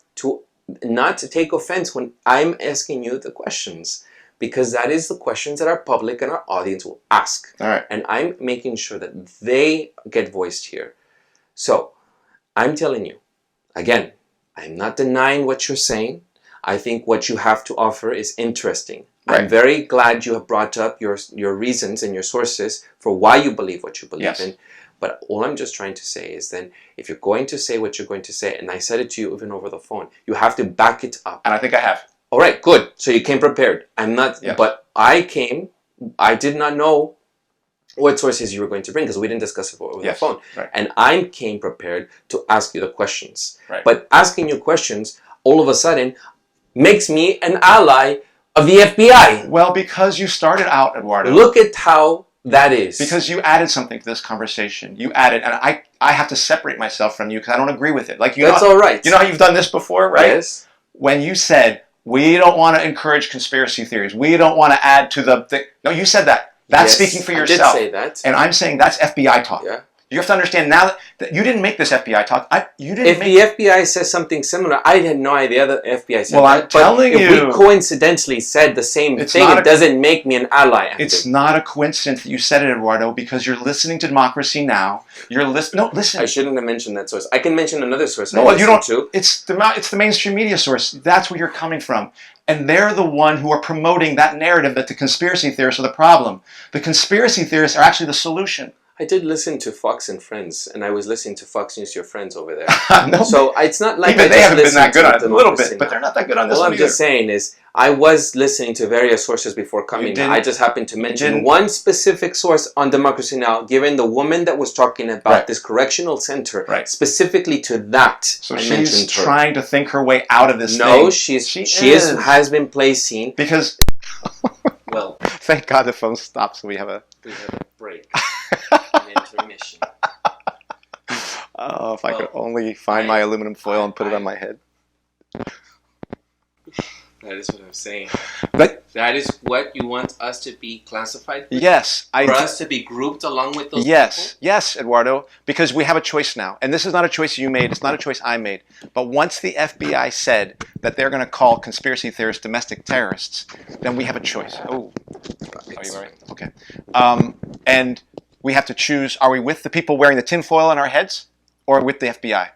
not to take offense when I'm asking you the questions, because that is the questions that our public and our audience will ask. All right. And I'm making sure that they get voiced here. So I'm telling you, again, I'm not denying what you're saying. I think what you have to offer is interesting. Right. I'm very glad you have brought up your reasons and your sources for why you believe what you believe in. But all I'm just trying to say is then, if you're going to say what you're going to say, and I said it to you even over the phone, you have to back it up. And I think I have. All right, good. So you came prepared. I'm not, but I did not know what sources you were going to bring, because we didn't discuss it over the phone. Right. And I came prepared to ask you the questions. Right. But asking you questions, all of a sudden, makes me an ally of the FBI. Well, because you started out, Eduardo. Look at how that is. Because you added something to this conversation. You added, and I have to separate myself from you because I don't agree with it. Like That's all right. You know how you've done this before, right? Yes. When you said, we don't want to encourage conspiracy theories. We don't want to add to the... No, you said that. That's speaking for yourself. I did say that. And I'm saying that's FBI talk. Yeah. You have to understand now that you didn't make this FBI talk. If the FBI says something similar, I had no idea that the FBI said that. Well, I'm telling you. If we coincidentally said the same thing, it doesn't make me an ally. It's not a coincidence that you said it, Eduardo, because you're listening to Democracy Now! You're listening. No, listen. I shouldn't have mentioned that source. I can mention another source. No, you don't. It's the mainstream media source. That's where you're coming from. And they're the one who are promoting that narrative that the conspiracy theorists are the problem. The conspiracy theorists are actually the solution. I did listen to Fox and Friends, and I was listening to Fox News, your friends over there. No, So it's not like even I they just haven't been that listened good to on it. A little Democracy bit, but Now! they're not that good on this All one I'm either. just saying is, I was listening to various sources before coming here. I just happened to mention one specific source on Democracy Now!, given the woman that was talking about this correctional center, specifically to that. So she's trying to think her way out of this thing. No, she has been placing... Because... Well... Thank God the phone stopped, so we have a break. An intermission. Oh, if I could only find my aluminum foil and put it on my head. That is what I'm saying. But that is what you want us to be classified with? Yes. For us to be grouped along with those people? Yes, Eduardo, because we have a choice now. And this is not a choice you made. It's not a choice I made. But once the FBI said that they're going to call conspiracy theorists domestic terrorists, then we have a choice. Oh, are you all right? Okay. And we have to choose, are we with the people wearing the tinfoil on our heads or with the FBI?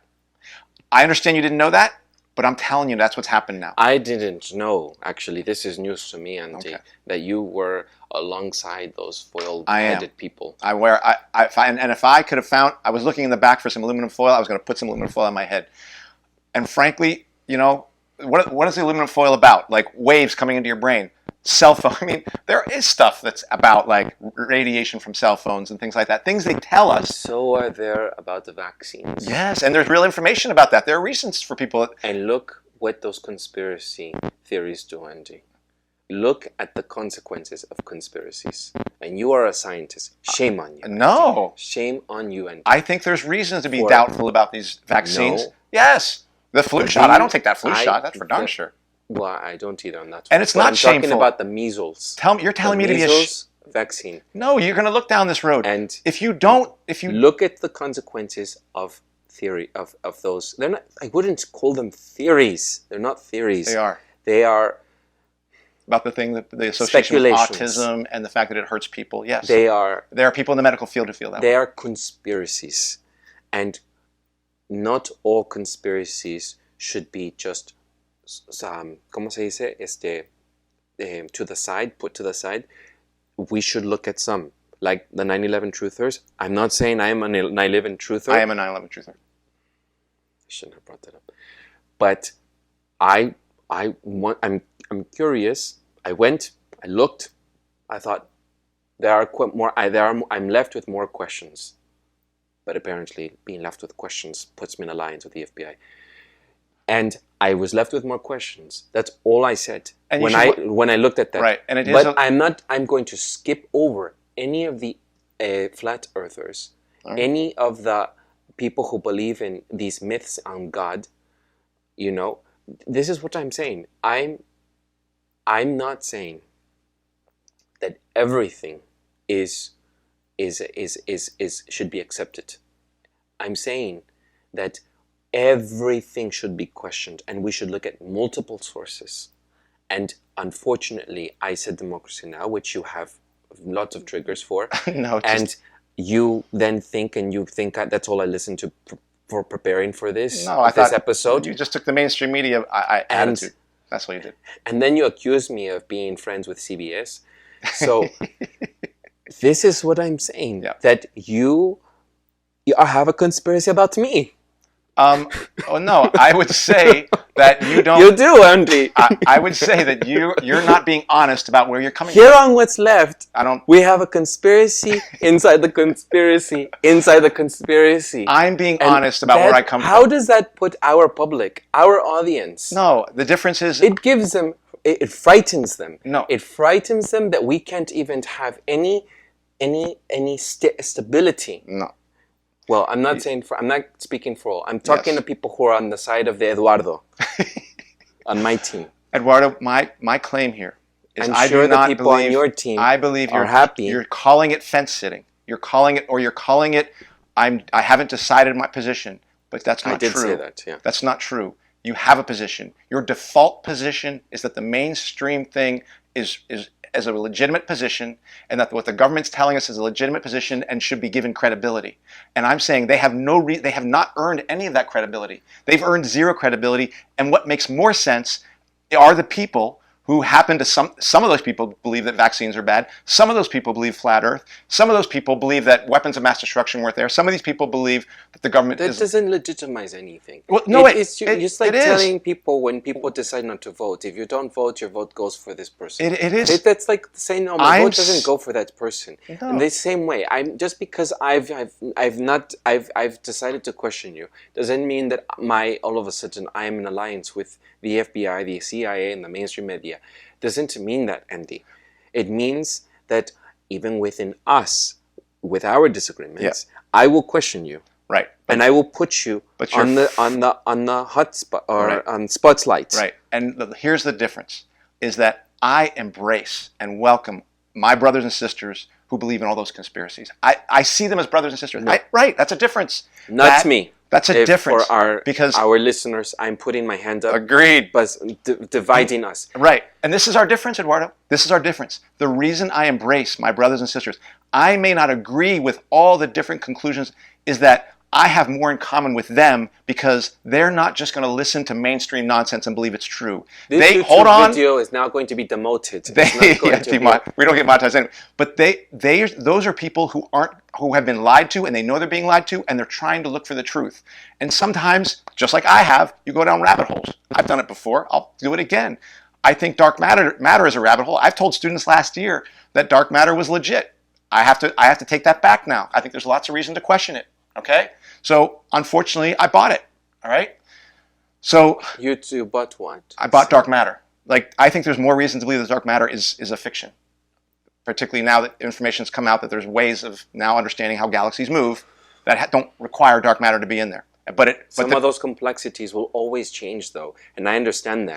I understand you didn't know that. But I'm telling you, that's what's happened now. I didn't know, actually. This is news to me, Andy, that you were alongside those foil-headed people. If I could have found, I was looking in the back for some aluminum foil, I was going to put some aluminum foil on my head. And frankly, you know, what is the aluminum foil about? Like waves coming into your brain. Cell phone. I mean, there is stuff that's about like radiation from cell phones and things like that. Things they tell us. So are there about the vaccines. Yes, and there's real information about that. There are reasons for people. And look what those conspiracy theories do, Andy. Look at the consequences of conspiracies. And you are a scientist. Shame on you. No. Andy. Shame on you, Andy. I think there's reasons to be doubtful about these vaccines. No. Yes. The flu shot. I don't take that flu shot. That's for darn sure. Well, I don't either on that. And it's not shameful. I'm talking about the measles. You're telling me to be a measles vaccine. No, you're going to look down this road. And if you look at the consequences of theory of those, they're not. I wouldn't call them theories. They're not theories. They are. They are about the thing that the association with autism and the fact that it hurts people. Yes, they are. There are people in the medical field who feel that. They are conspiracies, and not all conspiracies should be just. ¿Cómo se dice? To the side, put to the side. We should look at some, like the 9/11 truthers. I'm not saying I am a 9/11 truther. I am a 9/11 truther. I shouldn't have brought that up. But I'm curious. I went, I looked, I thought I'm left with more questions. But apparently being left with questions puts me in alliance with the FBI. And I was left with more questions. That's all I said when I looked at that. Right, and I'm going to skip over any of the flat earthers, any of the people who believe in these myths on God. You know, this is what I'm saying. I'm not saying that everything should be accepted. I'm saying that everything should be questioned, and we should look at multiple sources. And unfortunately, I said Democracy Now!, which you have lots of triggers for. No, and you then think that's all I listened to for preparing for this. No, I thought episode. You just took the mainstream media attitude. That's what you did. And then you accused me of being friends with CBS. So this is what I'm saying. Yeah. That you have a conspiracy about me. No, I would say that you don't. You do, Andy. I would say that you're not being honest about where you're coming from. Here from. On What's Left, I don't. We have a conspiracy inside the conspiracy inside the conspiracy. I'm being honest about where I come from. How does that put our public, our audience? No, the difference is it gives them. It frightens them. No, it frightens them that we can't even have any stability. No. Well, I'm not speaking for all. I'm talking to people who are on the side of the Eduardo, on my team. Eduardo, my claim here is I'm sure the people on your team I believe are happy. You're calling it fence sitting. You're calling it, I haven't decided my position, but that's not true. I did say that, yeah. That's not true. You have a position. Your default position is that the mainstream thing is a legitimate position, and that what the government's telling us is a legitimate position and should be given credibility. And I'm saying they have not earned any of that credibility. They've earned zero credibility. And what makes more sense are the people who happen to some of those people believe that vaccines are bad. Some of those people believe flat Earth. Some of those people believe that weapons of mass destruction weren't there. Some of these people believe that the government That doesn't legitimize anything. Well, no, It's just like it is. telling people when people decide not to vote, if you don't vote, your vote goes for this person. It is. That's like saying, no, my vote doesn't go for that person. No. In the same way, I'm just because I've decided to question you doesn't mean that all of a sudden I am in alliance with the FBI, the CIA, and the mainstream media. Doesn't mean that, Andy. It means that even within us, with our disagreements, I will question you. Right. And I will put you on the hot spot or on spotlight. Right. And here's the difference: is that I embrace and welcome my brothers and sisters who believe in all those conspiracies. I see them as brothers and sisters. No. Right. That's a difference. Not me. That's a difference. For because our listeners, I'm putting my hand up. Agreed. But dividing us. Right. And this is our difference, Eduardo. This is our difference. The reason I embrace my brothers and sisters, I may not agree with all the different conclusions, is that I have more in common with them because they're not just going to listen to mainstream nonsense and believe it's true. This YouTube video is now going to be demoted. We don't get monetized anyway. But those are people who have been lied to, and they know they're being lied to, and they're trying to look for the truth. And sometimes, just like I have, you go down rabbit holes. I've done it before. I'll do it again. I think dark matter is a rabbit hole. I've told students last year that dark matter was legit. I have to take that back now. I think there's lots of reason to question it. Okay? So, unfortunately, I bought it. All right? So you bought what? I bought dark matter. Like, I think there's more reason to believe that dark matter is a fiction. Particularly now that information's come out that there's ways of now understanding how galaxies move that don't require dark matter to be in there. Some of those complexities will always change, though, and I understand that.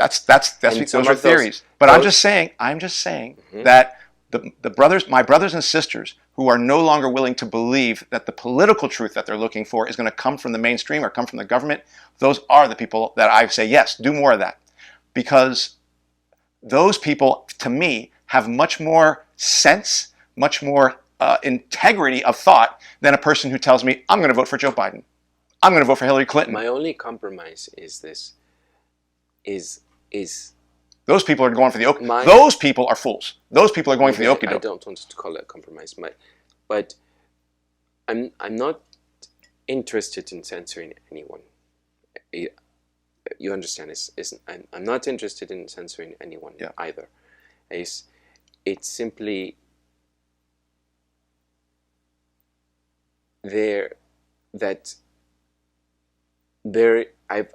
Those are theories. But I'm just saying that my brothers and sisters who are no longer willing to believe that the political truth that they're looking for is going to come from the mainstream or come from the government, those are the people that I say, yes, do more of that. Because those people, to me, have much more sense, much more integrity of thought than a person who tells me, I'm going to vote for Joe Biden. I'm going to vote for Hillary Clinton. My only compromise is this. Those people are going for the okey. Those people are fools. Those people are going for the okey doke. I don't want to call it a compromise, but I'm not interested in censoring anyone. You understand? I'm not interested in censoring anyone either. It's simply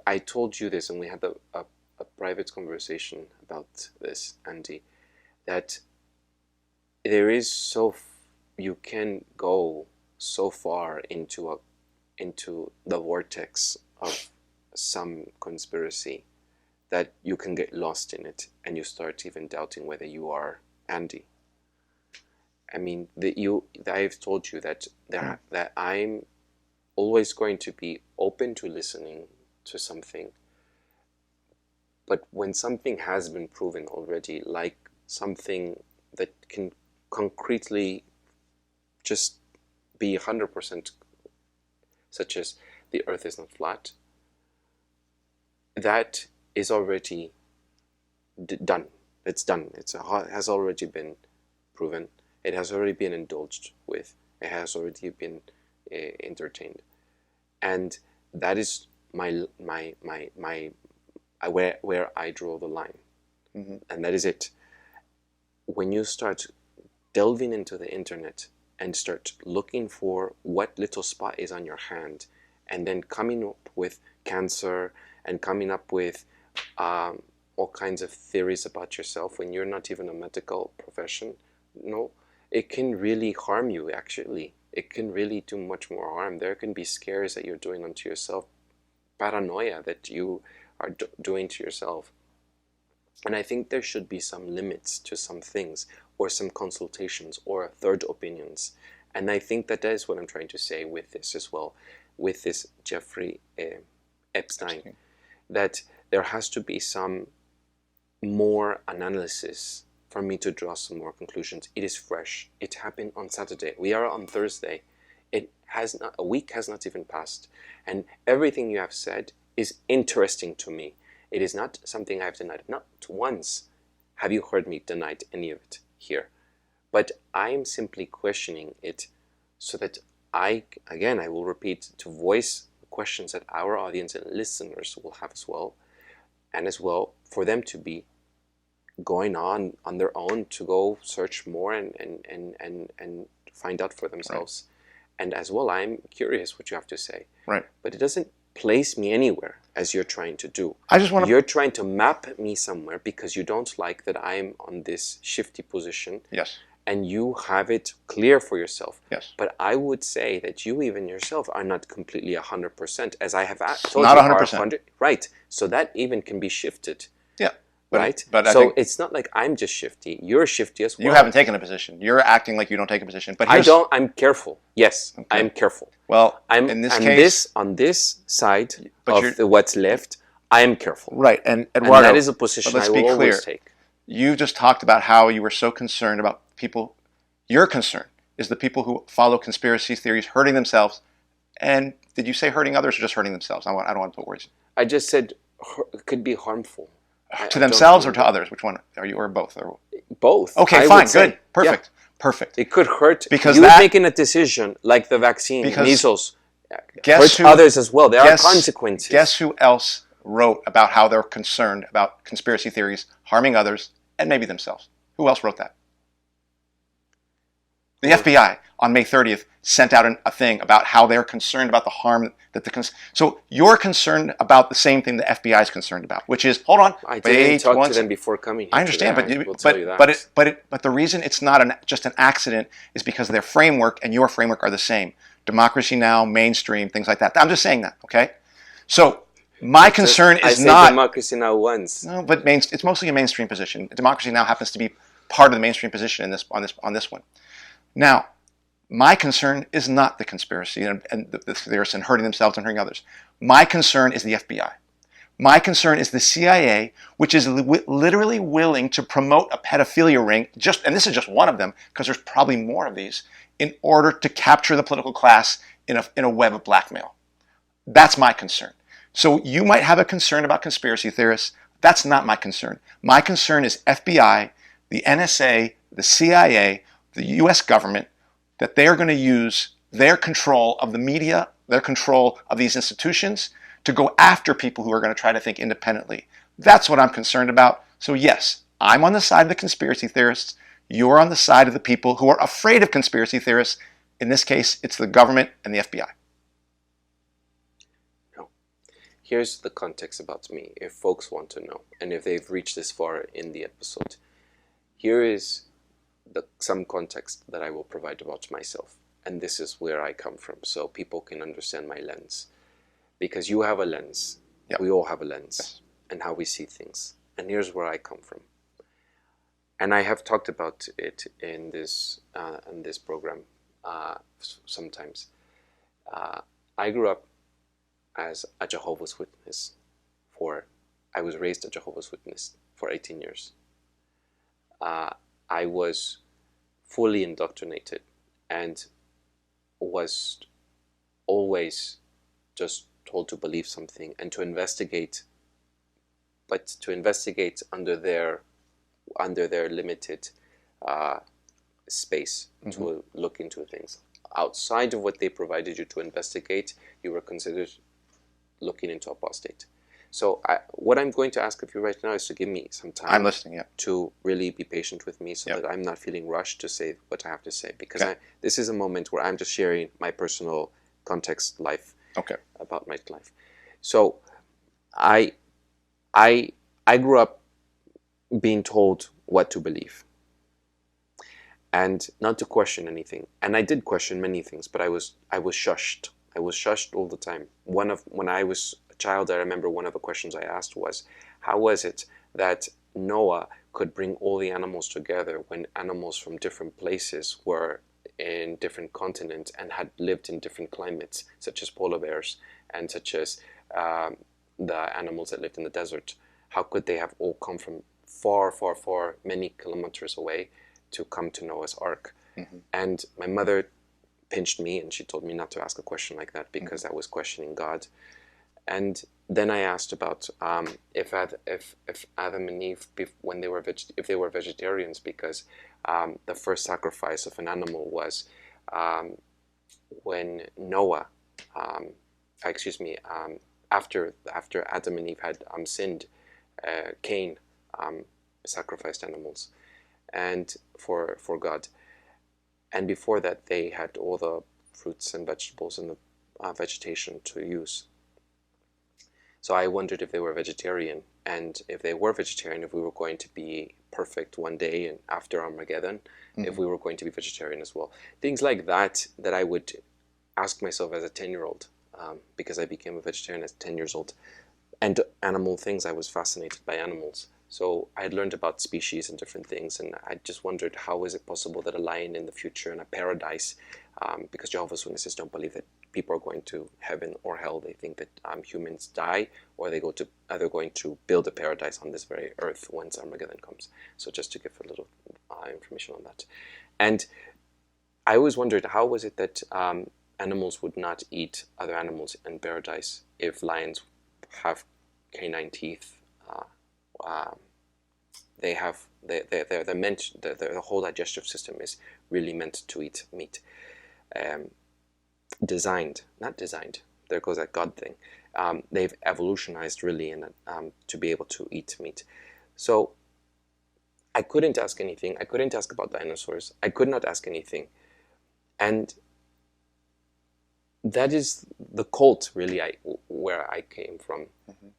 I told you this, and we had a private conversation about this, Andy, that you can go so far into the vortex of some conspiracy that you can get lost in it, and you start even doubting whether you are Andy. I mean, I've told you that I'm always going to be open to listening to something. But when something has been proven already, like something that can concretely just be 100%, such as the Earth is not flat, that is already done. It's done. It has already been proven. It has already been indulged with. It has already been entertained, and that is where I draw the line, and that is it. When you start delving into the internet and start looking for what little spot is on your hand, and then coming up with cancer and coming up with all kinds of theories about yourself when you're not even a medical profession, it can really harm you, actually. It can really do much more harm. There can be scares that you're doing unto yourself, paranoia that you are doing to yourself. And I think there should be some limits to some things, or some consultations, or third opinions. And I think that is what I'm trying to say with this as well, with this Jeffrey Epstein, that there has to be some more analysis for me to draw some more conclusions. It is fresh. It happened on Saturday. We are on Thursday. A week has not even passed. And everything you have said is interesting to me. It is not something I've denied, not once. Have you heard me deny any of it here? But I am simply questioning it so that I will repeat, to voice questions that our audience and listeners will have as well, and as well for them to be going on their own to go search more and find out for themselves. Right. And as well, I'm curious what you have to say. Right. But it doesn't place me anywhere, as you're trying to do. I just want to... You're trying to map me somewhere because you don't like that I'm on this shifty position. Yes. And you have it clear for yourself. Yes. But I would say that you even yourself are not completely 100%, as I have told not you. Not 100%. Right. So that even can be shifted. Yeah. Right? But so it's not like I'm just shifty. You're shifty as well. You haven't taken a position. You're acting like you don't take a position. But I'm careful. Yes, okay. I'm careful. Well, in this case... on this side of what's left, I am careful. Right. And Eduardo, and that is a position I will always take. You just talked about how you were so concerned about people. Your concern is the people who follow conspiracy theories hurting themselves. And did you say hurting others or just hurting themselves? I don't want to put words. I just said it could be harmful. To themselves or to others? Which one are you, or both? Or... Both. Okay, fine, good, perfect, perfect. It could hurt because you're making a decision like the vaccine, measles, hurts others as well. There are consequences. Guess who else wrote about how they're concerned about conspiracy theories harming others and maybe themselves? Who else wrote that? The FBI on May 30th sent out a thing about how they're concerned about the harm that so you're concerned about the same thing the FBI is concerned about, which is, hold on, I didn't talk to them before coming here. I understand, but the reason it's not just an accident is because their framework and your framework are the same. Democracy Now!, mainstream, things like that. I'm just saying that, okay? So my concern is not Democracy Now! Once. No, but it's mostly a mainstream position. Democracy Now! Happens to be part of the mainstream position in on this one. Now, my concern is not the conspiracy and the theorists and hurting themselves and hurting others. My concern is the FBI. My concern is the CIA, which is literally willing to promote a pedophilia ring, and this is just one of them, because there's probably more of these, in order to capture the political class in a web of blackmail. That's my concern. So you might have a concern about conspiracy theorists. That's not my concern. My concern is FBI, the NSA, the CIA, the US government, that they are going to use their control of the media, their control of these institutions to go after people who are going to try to think independently. That's what I'm concerned about. So yes, I'm on the side of the conspiracy theorists. You're on the side of the people who are afraid of conspiracy theorists. In this case, it's the government and the FBI. No. Here's the context about me, if folks want to know, and if they've reached this far in the episode. Here is some context that I will provide about myself, and this is where I come from, so people can understand my lens. Because you have a lens, yep. We all have a lens, yes. And how we see things. And here's where I come from. And I have talked about it in this program sometimes. I grew up as a Jehovah's Witness. I was raised a Jehovah's Witness for 18 years. I was fully indoctrinated and was always just told to believe something and to investigate, but to investigate under their limited space, mm-hmm. to look into things. Outside of what they provided you to investigate, you were considered looking into apostate. So what I'm going to ask of you right now is to give me some time. I'm listening, yeah. To really be patient with me so that I'm not feeling rushed to say what I have to say. Because this is a moment where I'm just sharing my personal context life about my life. So I grew up being told what to believe and not to question anything. And I did question many things, but I was shushed. I was shushed all the time. When I was a child, I remember one of the questions I asked was, how was it that Noah could bring all the animals together when animals from different places were in different continents and had lived in different climates, such as polar bears and such as the animals that lived in the desert? How could they have all come from far, far, far, many kilometers away to come to Noah's Ark? Mm-hmm. And my mother pinched me and she told me not to ask a question like that because I was questioning God. And then I asked about if Adam and Eve, when they were if they were vegetarians, because the first sacrifice of an animal was when Noah, excuse me, after Adam and Eve had sinned, Cain sacrificed animals, and for God, and before that they had all the fruits and vegetables and the vegetation to use. So I wondered if they were vegetarian, and if they were vegetarian, if we were going to be perfect one day and after Armageddon, if we were going to be vegetarian as well. Things like that I would ask myself as a 10-year-old, because I became a vegetarian at 10 years old. And animal things, I was fascinated by animals. So I had learned about species and different things, and I just wondered, how is it possible that a lion in the future in a paradise, because Jehovah's Witnesses don't believe that people are going to heaven or hell. They think that humans die, or they go to either going to build a paradise on this very earth once Armageddon comes. So just to give a little information on that. And I always wondered, how was it that animals would not eat other animals in paradise if lions have canine teeth? They're meant, the whole digestive system is really meant to eat meat. Not designed, there goes that God thing. They've evolutionized really to be able to eat meat. So I couldn't ask anything. I couldn't ask about dinosaurs. I could not ask anything. And that is the cult, really, where I came from.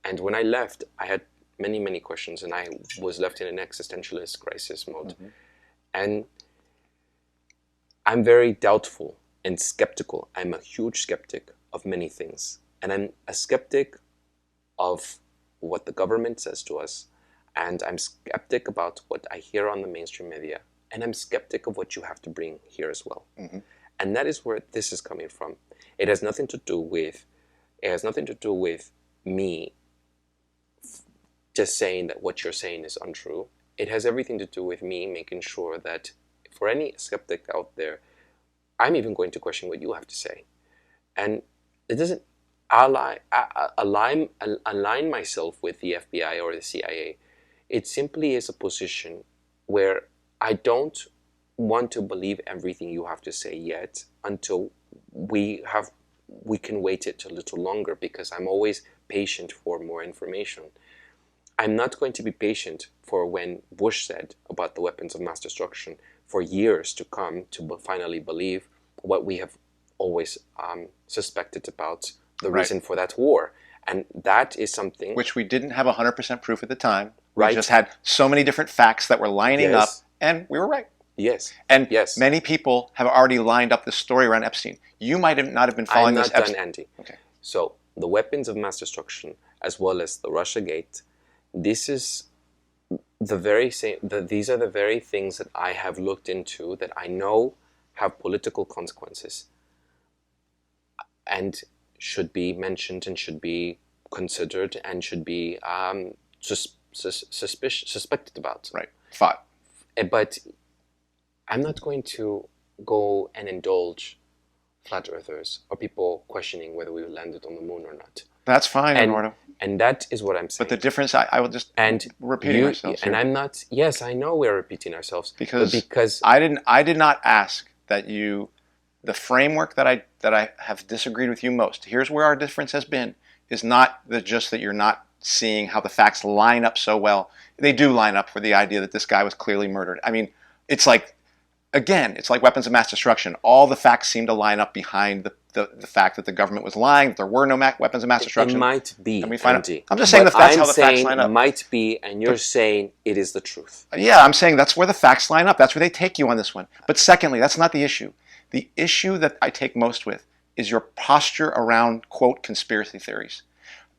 And when I left, I had many, many questions, and I was left in an existentialist crisis mode. And I'm very doubtful and skeptical. I'm a huge skeptic of many things. And I'm a skeptic of what the government says to us. And I'm skeptic about what I hear on the mainstream media. And I'm skeptic of what you have to bring here as well. And that is where this is coming from. It has nothing to do with me just saying that what you're saying is untrue. It has everything to do with me making sure that for any skeptic out there, I'm even going to question what you have to say. And it doesn't align myself with the FBI or the CIA. It simply is a position where I don't want to believe everything you have to say yet, until we can wait it a little longer, because I'm always patient for more information. I'm not going to be patient for when Bush said about the weapons of mass destruction for years to come to finally believe what we have always suspected about the reason for that war. And that is something which we didn't have 100% proof at the time. Right. We just had so many different facts that were lining up, and we were right. Yes. And many people have already lined up the story around Epstein. You might not have been following this. I'm not done, Andy. Okay. So the weapons of mass destruction, as well as the Russiagate, this is the very same. These are the very things that I have looked into, that I know have political consequences, and should be mentioned and should be considered and should be suspected about. Right. Fought. But I'm not going to go and indulge flat earthers or people questioning whether we landed on the moon or not. That's fine, Eduardo. And that is what I'm saying. But the difference, I will just repeating ourselves here. And I'm not. Yes, I know we're repeating ourselves. Because I did not ask that you. The framework that I have disagreed with you most. Here's where our difference has been: is not just that you're not seeing how the facts line up so well. They do line up for the idea that this guy was clearly murdered. I mean, it's like. Again, it's like weapons of mass destruction. All the facts seem to line up behind the fact that the government was lying, that there were no weapons of mass destruction. It might be, and we find out. I'm just saying that that's how the facts line up. It might be, and you're saying it is the truth. Yeah, I'm saying that's where the facts line up. That's where they take you on this one. But secondly, that's not the issue. The issue that I take most with is your posture around, quote, conspiracy theories.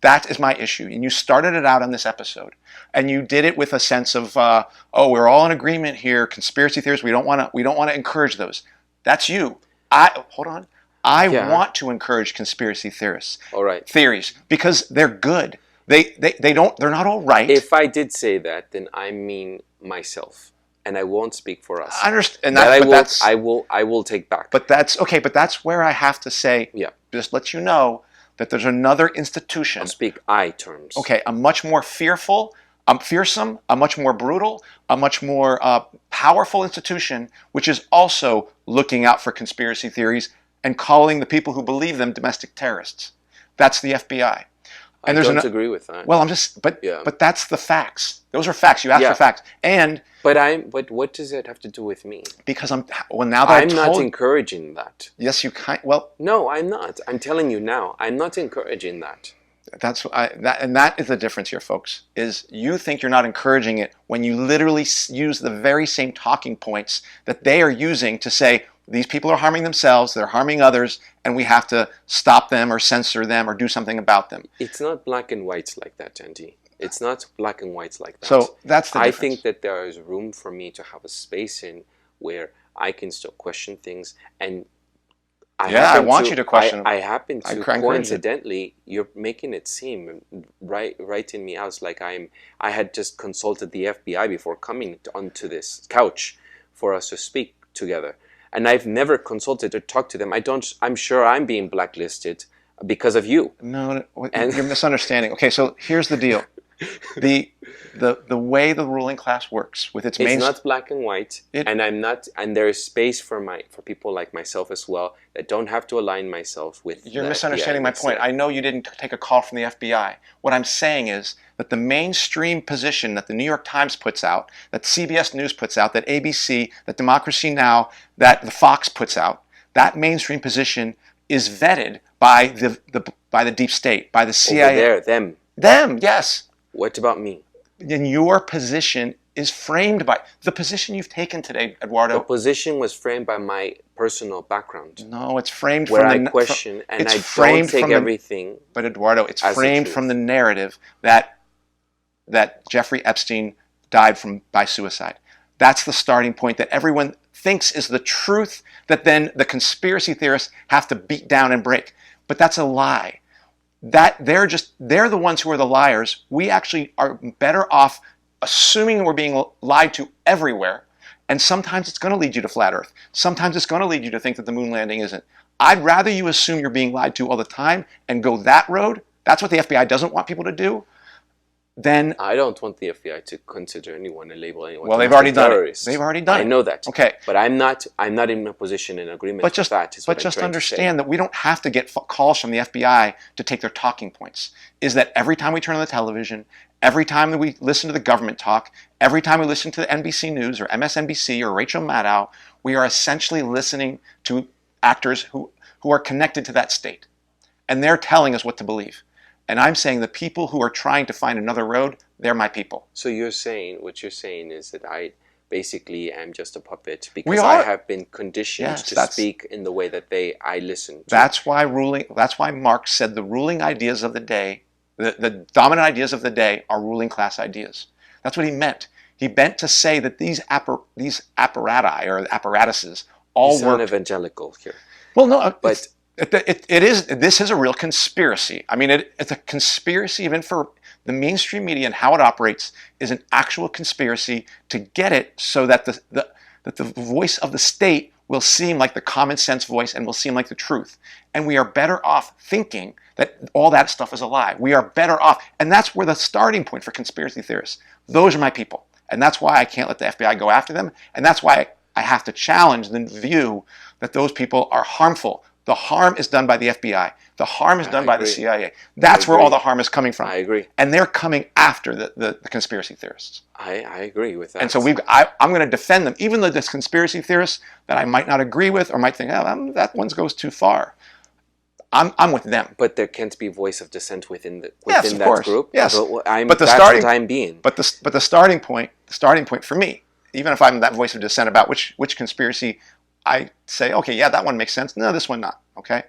That is my issue. And you started it out on this episode. And you did it with a sense of, we're all in agreement here. Conspiracy theories, we don't want to encourage those. That's you. Hold on. I want to encourage conspiracy theorists. All right. Theories, because they're good. They're not all right. If I did say that, then I mean myself. And I won't speak for us. I understand. I will take back. But that's okay. But that's where I have to say, just let you know that there's another I'll institution, speak I terms. okay, a much more fearsome, a much more brutal, a much more powerful institution, which is also looking out for conspiracy theories and calling the people who believe them domestic terrorists. That's the FBI. I don't agree with that. Well, Yeah. but that's the facts. Those are facts. You asked Yeah. for facts, and But what does it have to do with me? because now that I'm I've not told, encouraging that. yes, you kind, well, No, I'm not. I'm telling you now. I'm not encouraging that. that is the difference here, folks. Is you think you're not encouraging it when you literally use the very same talking points that they are using to say these people are harming themselves, they're harming others, and we have to stop them or censor them or do something about them. It's not black and white like that, Andy. It's not black and white like that. So that's the I difference. think that there is room for me to have a space in where I can still question things, and I want you to question them. I happen to encourage you. coincidentally, you're making it seem writing me out like I had just consulted the FBI before coming onto this couch for us to speak together, and I've never consulted or talked to them. I'm sure I'm being blacklisted because of you. No, you're misunderstanding. Okay, so here's the deal. The way the ruling class works with its main... It's not black and white, and I'm not. And there is space for people like myself as well that don't have to align myself with. You're the misunderstanding FBI, my let's point. say. I know you didn't take a call from the FBI. What I'm saying is that the mainstream position that the New York Times puts out, that CBS News puts out, that ABC, that Democracy Now, that the Fox puts out, that mainstream position is vetted by the deep state, by the CIA. Over there, Them, yes. What about me? And your position is framed by the position you've taken today, Eduardo. The position was framed by my personal background. No, it's framed where from I question and it's I framed don't take from everything. But Eduardo, it's as the framed truth. from the narrative that Jeffrey Epstein died by suicide. That's the starting point that everyone thinks is the truth that then the conspiracy theorists have to beat down and break. But that's a lie. That they're the ones who are the liars. We actually are better off assuming we're being lied to everywhere. And sometimes it's going to lead you to flat Earth. Sometimes it's going to lead you to think that the moon landing isn't. I'd rather you assume you're being lied to all the time and go that road. That's what the FBI doesn't want people to do. Then I don't want the FBI to consider anyone and label anyone. Well, they've already done terrorist. it. They've already done it. I know that. Okay. But I'm not in a position in agreement with that. But just understand that we don't have to get calls from the FBI to take their talking points. Is that every time we turn on the television, every time that we listen to the government talk, every time we listen to the NBC News or MSNBC or Rachel Maddow, we are essentially listening to actors who are connected to that state. And they're telling us what to believe. And I'm saying the people who are trying to find another road, they're my people. So what you're saying is that I basically am just a puppet because I have been conditioned to speak in the way that I listen to. That's why Marx said the ruling ideas of the day, the dominant ideas of the day are ruling class ideas. That's what he meant. He meant to say that these apparati or apparatuses all work. You sound evangelical here. Well, no, but it is. This is a real conspiracy. I mean, it's a conspiracy even for the mainstream media, and how it operates is an actual conspiracy to get it so that the voice of the state will seem like the common sense voice and will seem like the truth. And we are better off thinking that all that stuff is a lie. We are better off, and that's where the starting point for conspiracy theorists. Those are my people, and that's why I can't let the FBI go after them, and that's why I have to challenge the view that those people are harmful. The harm is done by the FBI. The harm is done by the CIA. That's where all the harm is coming from. I agree. And they're coming after the conspiracy theorists. I agree with that. And so I'm going to defend them, even though there's conspiracy theorists that I might not agree with or might think, oh, that one goes too far. I'm with them. But there can't be voice of dissent within that group. Yes, that's what I'm being. But the starting point for me, even if I'm that voice of dissent about which conspiracy I say, okay, yeah, that one makes sense. No, this one not. Okay.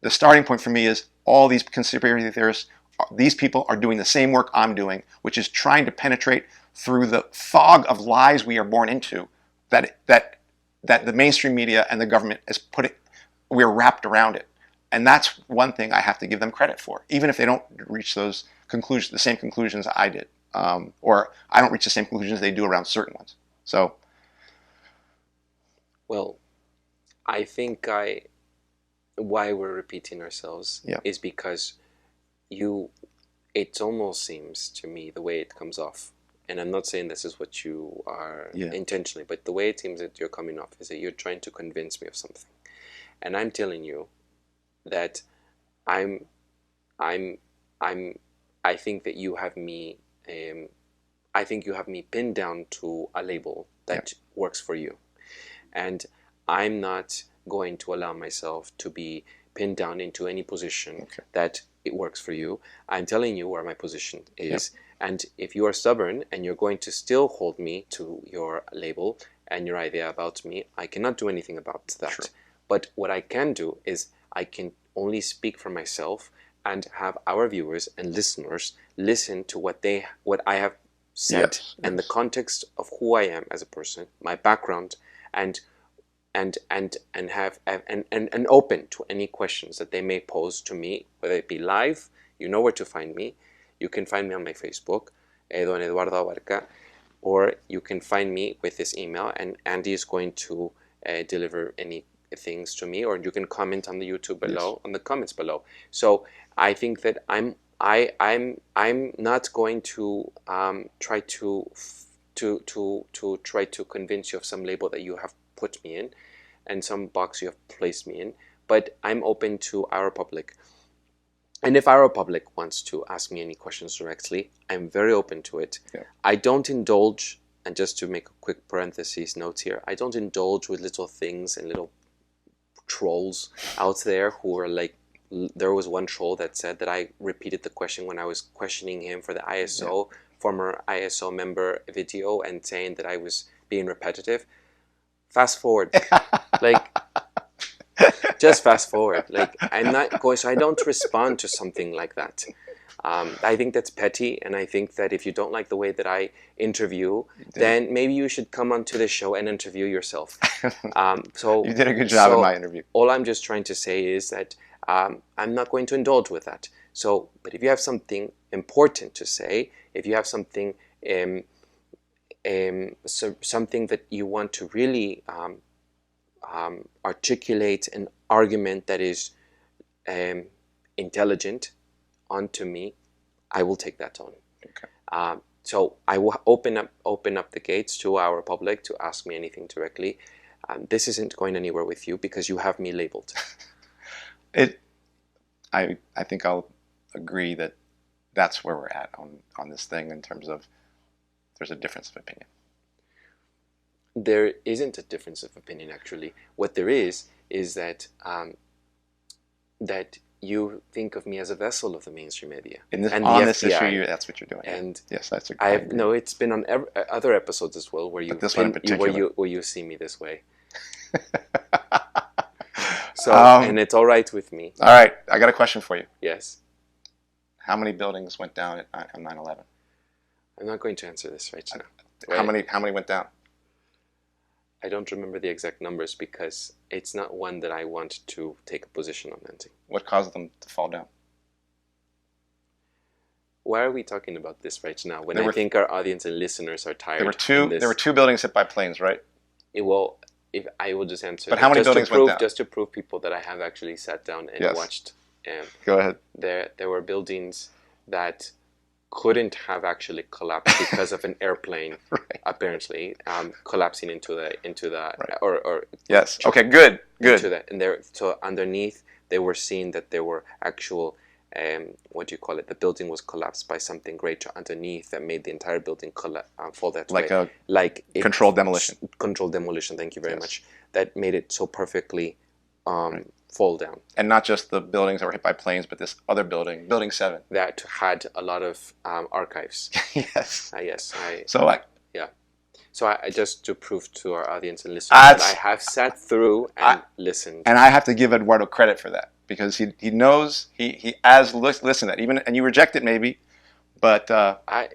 The starting point for me is all these conspiracy theorists, these people are doing the same work I'm doing, which is trying to penetrate through the fog of lies we are born into that the mainstream media and the government is putting, we're wrapped around it. And that's one thing I have to give them credit for, even if they don't reach those conclusions, the same conclusions I did, or I don't reach the same conclusions they do around certain ones. So. Well, I think why we're repeating ourselves is because it almost seems to me, the way it comes off, and I'm not saying this is what you are intentionally, but the way it seems that you're coming off is that you're trying to convince me of something. And I'm telling you that I think that you have me, I think you have me pinned down to a label that works for you. And I'm not going to allow myself to be pinned down into any position that it works for you. I'm telling you where my position is. And if you are stubborn and you're going to still hold me to your label and your idea about me, I cannot do anything about that. True. But what I can do is I can only speak for myself and have our viewers and listeners listen to what I have said and the context of who I am as a person, my background, and open to any questions that they may pose to me, whether it be live. You know where to find me. You can find me on my Facebook, Don Eduardo Abarca, or you can find me with this email, and Andy is going to deliver any things to me, or you can comment on the YouTube below, on the comments below. So I think that I'm not going to try to try to convince you of some label that you have put me in and some box you have placed me in, but I'm open to our public. And if our public wants to ask me any questions directly, I'm very open to it. I don't indulge, and just to make a quick parenthesis note here, I don't indulge with little things and little trolls out there who are like, there was one troll that said that I repeated the question when I was questioning him for the ISO, former ISO member video, and saying that I was being repetitive. Fast forward. Like, just fast forward. Like, I'm not going, so I don't respond to something like that. I think that's petty, and I think that if you don't like the way that I interview, then maybe you should come onto the show and interview yourself. So you did a good job in my interview. All I'm just trying to say is that I'm not going to indulge with that. So, but if you have something important to say, if you have something something that you want to really articulate an argument that is intelligent onto me, I will take that on. So I will open up the gates to our public to ask me anything directly. This isn't going anywhere with you because you have me labeled. I think I'll agree that that's where we're at on this thing in terms of there's a difference of opinion. There isn't a difference of opinion, actually. What there is that that you think of me as a vessel of the mainstream media. On this issue, that's what you're doing. And yes, that's. No, it's been on other episodes as well, where you see me this way. So, and it's all right with me. All right, I got a question for you. Yes. How many buildings went down on 9/11? I'm not going to answer this right now. How many went down? I don't remember the exact numbers because it's not one that I want to take a position on, Nancy. What caused them to fall down? Why are we talking about this right now when I think our audience and listeners are tired? There were two buildings hit by planes, right? Well, if I will just answer. But how many buildings went down? Just to prove people that I have actually sat down and watched. Go ahead. There were buildings that couldn't have actually collapsed because of an airplane, apparently collapsing into the or yes. Okay. Good. And so underneath they were seeing that there were actual what do you call it? The building was collapsed by something greater underneath that made the entire building fall that way. Like controlled demolition. Controlled demolition. Thank you very much. That made it so perfectly fall down. And not just the buildings that were hit by planes, but this other building, Building 7. That had a lot of archives. Yes. Yes. So I just to prove to our audience and listeners that I have sat through and listened. And I have to give Eduardo credit for that because he knows, he has listened to that. Even, and you reject it maybe, but...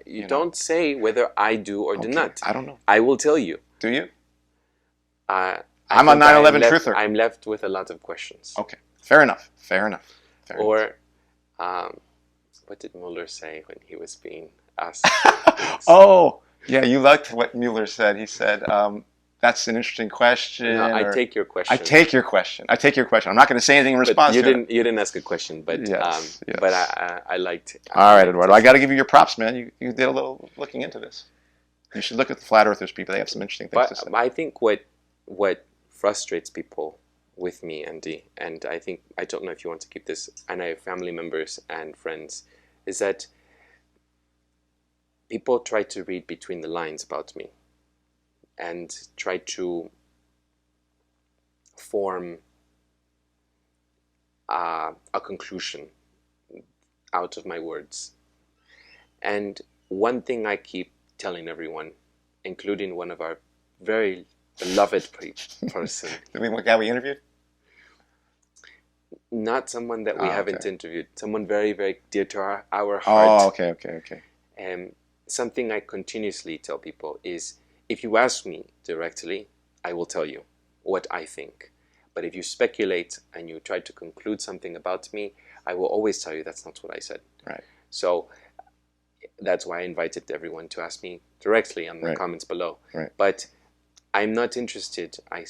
you don't say whether I do or do not. I don't know. I will tell you. Do you? I'm a 9/11 truther. I'm left with a lot of questions. Okay, fair enough. Or, what did Mueller say when he was being asked? Oh, yeah, you liked what Mueller said. He said, that's an interesting question. No, I or, take your I question. take your question. I take your question. I'm not going to say anything in response You to didn't. You didn't ask a question, but Yes, yes. but I liked. All right, Eduardo. I got to give you your props, man. You did a little looking into this. You should look at the flat earthers people. They have some interesting things to say. But I think what frustrates people with me, Andy, and I don't know if you want to keep this, and I have family members and friends, is that people try to read between the lines about me and try to form a conclusion out of my words. And one thing I keep telling everyone, including one of our very beloved person, The guy we interviewed? not someone that we haven't okay. interviewed, someone very, very dear to our heart. Oh, okay. Something I continuously tell people is, if you ask me directly, I will tell you what I think. But if you speculate and you try to conclude something about me, I will always tell you that's not what I said. Right. So that's why I invited everyone to ask me directly on the comments below. Right. But I'm not interested. I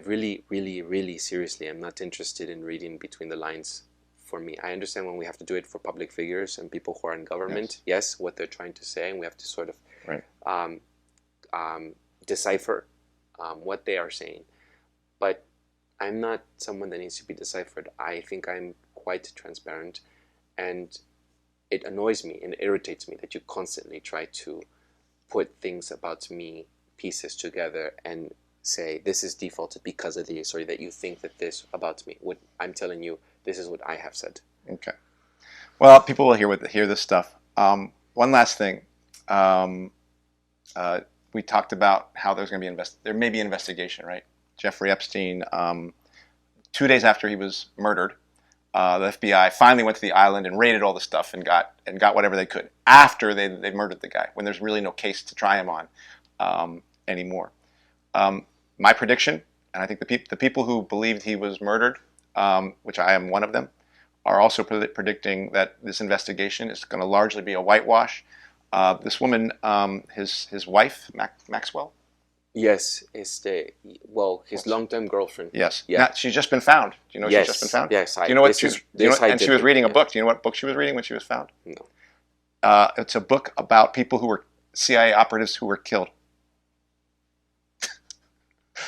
really, really, really seriously, I'm not interested in reading between the lines. For me, I understand when we have to do it for public figures and people who are in government. Yes, what they're trying to say, and we have to sort of decipher what they are saying. But I'm not someone that needs to be deciphered. I think I'm quite transparent, and it annoys me and irritates me that you constantly try to put things about me, pieces together, and say this is defaulted because of this, or that you think that this about me. What I'm telling you, this is what I have said. Okay. Well, people will hear this stuff. One last thing. We talked about how there's going to be there may be an investigation, right? Jeffrey Epstein, 2 days after he was murdered, the FBI finally went to the island and raided all the stuff and got whatever they could after they murdered the guy, when there's really no case to try him on anymore. My prediction, and I think the people who believed he was murdered, which I am one of them, are also predicting that this investigation is going to largely be a whitewash. This woman, his wife, Maxwell. Yes, his long-term girlfriend. Yes. Yeah. Now, she's just been found. Do you know yes. she's just been found? Yes. Do you know what she was reading a book. Do you know what book she was reading when she was found? No. It's a book about people who were CIA operatives who were killed.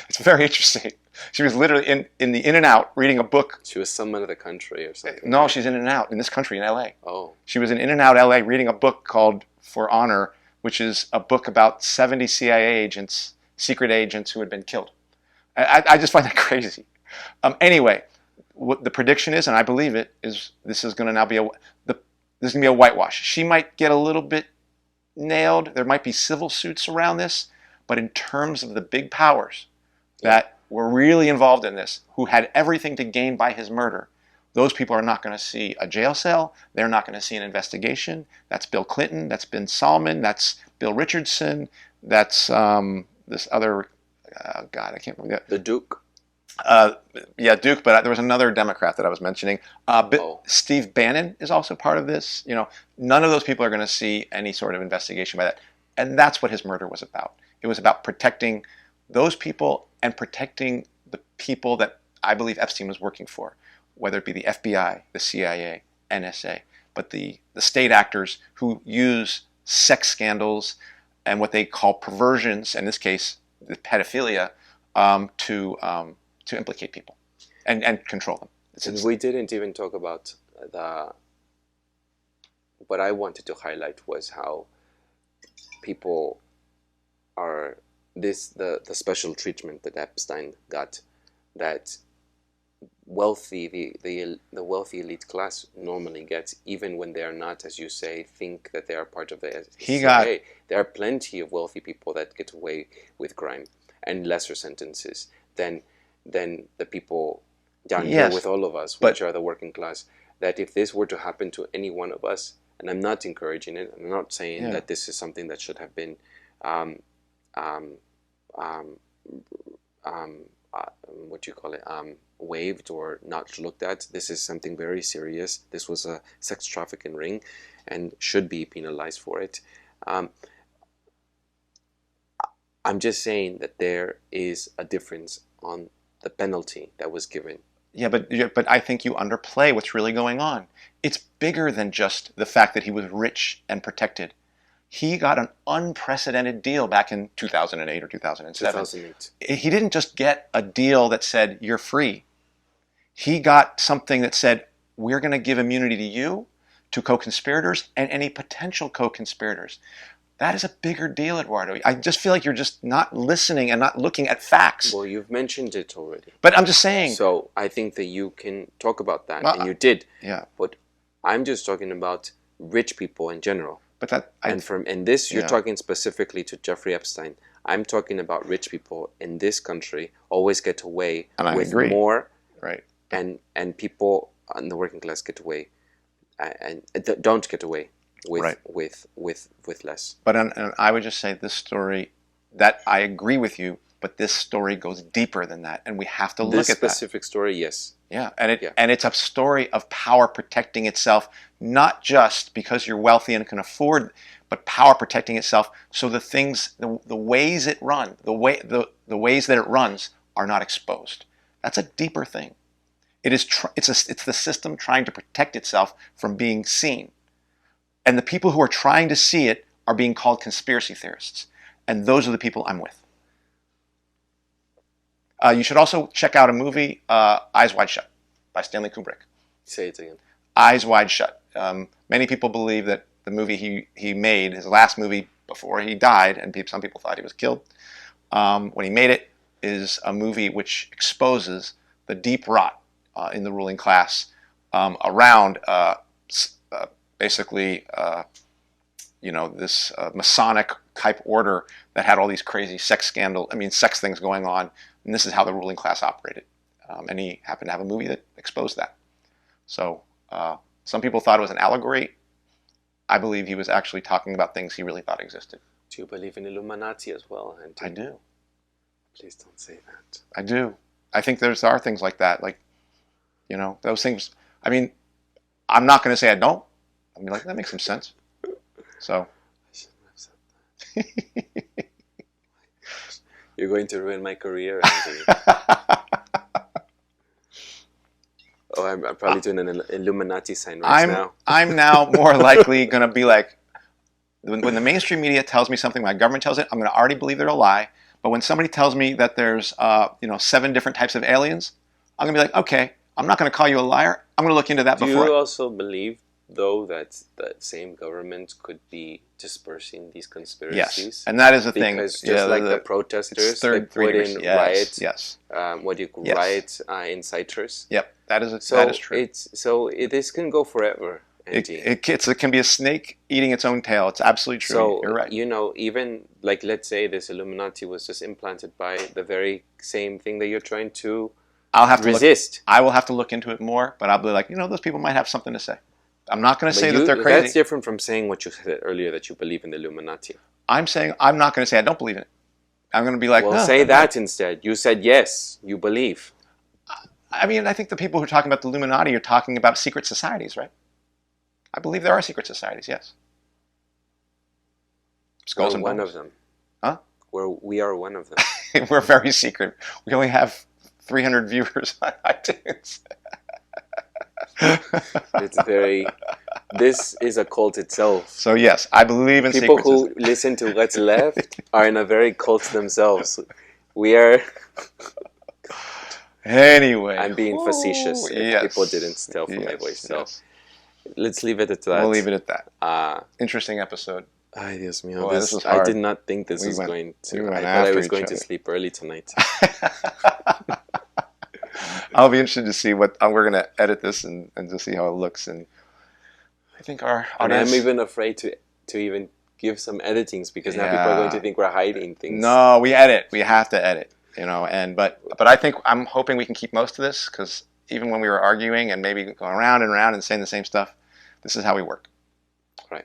It's very interesting. She was literally in the In-N-Out reading a book. She was someone of the country or something. No, she's in In-N-Out in this country, in LA. Oh. She was in In-N-Out, LA, reading a book called For Honor, which is a book about 70 CIA agents, secret agents who had been killed. I just find that crazy. Anyway, what the prediction is, and I believe it, is this is going to now be this is going to be a whitewash. She might get a little bit nailed. There might be civil suits around this, but in terms of the big powers that were really involved in this, who had everything to gain by his murder, those people are not going to see a jail cell. They're not going to see an investigation. That's Bill Clinton. That's Ben Salmon. That's Bill Richardson. That's this other, God, I can't remember. The Duke. Yeah, Duke, but there was another Democrat that I was mentioning. Steve Bannon is also part of this. You know, none of those people are going to see any sort of investigation by that. And that's what his murder was about. It was about protecting those people and protecting the people that I believe Epstein was working for, whether it be the FBI, the CIA, NSA, but the state actors who use sex scandals and what they call perversions, in this case, the pedophilia, to implicate people and control them. And we didn't even talk about what I wanted to highlight was how people are the special treatment that Epstein got, that the wealthy elite class normally gets, even when they are not, as you say, think that they are part of the CIA. There are plenty of wealthy people that get away with crime and lesser sentences than the people down here with all of us, which are the working class. That if this were to happen to any one of us, and I'm not encouraging it, I'm not saying that this is something that should have been waived or not looked at. This is something very serious. This was a sex trafficking ring and should be penalized for it. I'm just saying that there is a difference on the penalty that was given. Yeah, but I think you underplay what's really going on. It's bigger than just the fact that he was rich and protected. He got an unprecedented deal back in 2008 or 2007. 2008. He didn't just get a deal that said you're free. He got something that said we're going to give immunity to you, to co-conspirators, and any potential co-conspirators. That is a bigger deal, Eduardo. I just feel like you're just not listening and not looking at facts. Well, you've mentioned it already. But I'm just saying. So I think that you can talk about that, Well, and you did. Yeah. But I'm just talking about rich people in general. But that and this, you're yeah. talking specifically to Jeffrey Epstein. I'm talking about rich people in this country always get away with more, right? And people in the working class get away, and don't get away with right. with less. But and I would just say this story, that I agree with you, but this story goes deeper than that, and we have to look at that. This specific story, yes. Yeah, and it's a story of power protecting itself, not just because you're wealthy and can afford, but power protecting itself. So the things, the ways it runs, the ways that it runs are not exposed. That's a deeper thing. It's the system trying to protect itself from being seen, and the people who are trying to see it are being called conspiracy theorists, and those are the people I'm with. You should also check out a movie, Eyes Wide Shut, by Stanley Kubrick. Say it again. Eyes Wide Shut. Many people believe that the movie he made, his last movie before he died, and some people thought he was killed, when he made it, is a movie which exposes the deep rot in the ruling class around basically this Masonic type order that had all these crazy sex things going on. And this is how the ruling class operated. And he happened to have a movie that exposed that. So some people thought it was an allegory. I believe he was actually talking about things he really thought existed. Do you believe in Illuminati as well, Andy? I do. Please don't say that. I do. I think there are things like that. Like, those things. I mean, I'm not going to say I don't. I mean, that makes some sense. So. I shouldn't have said that. You're going to ruin my career, Andy. Oh, I'm probably doing an Illuminati sign now. I'm now more likely going to be like, when the mainstream media tells me something, my government tells it, I'm going to already believe they're a lie. But when somebody tells me that there's 7 different types of aliens, I'm going to be like, okay, I'm not going to call you a liar. I'm going to look into that before. Do you also believe, though, that that same government could be dispersing these conspiracies? Yes, and that is the thing. Because just like the protesters, they put in riot, riot inciters. Yep, that is true. This can go forever. It can be a snake eating its own tail. It's absolutely true. So, you're right. Even like, let's say this Illuminati was just implanted by the very same thing that you're trying to resist. I will have to look into it more, but I'll be like, those people might have something to say. I'm not going to say that they're crazy. That's different from saying what you said earlier, that you believe in the Illuminati. I'm saying I'm not going to say I don't believe in it. I'm going to be like, well, say that instead. You said yes, you believe. I mean, I think the people who are talking about the Illuminati are talking about secret societies, right? I believe there are secret societies, yes. Skulls and bones. One of them. Huh? We are one of them. We're very secret. We only have 300 viewers on iTunes. This is a cult itself. So yes, I believe in people who listen to What's Left are in a very cult themselves. We are. Anyway, I'm being facetious. If people didn't tell from my voice, so let's leave it at that. We'll leave it at that. Interesting episode. Ay, Dios mío. This was hard. I did not think this was going to. I thought I was going to sleep early tonight. I'll be interested to see what we're going to edit this and to see how it looks. And I think our audience. And I'm even afraid to even give some editings because now people are going to think we're hiding things. No, we edit. We have to edit. But I think I'm hoping we can keep most of this because even when we were arguing and maybe going around and around and saying the same stuff, this is how we work. Right.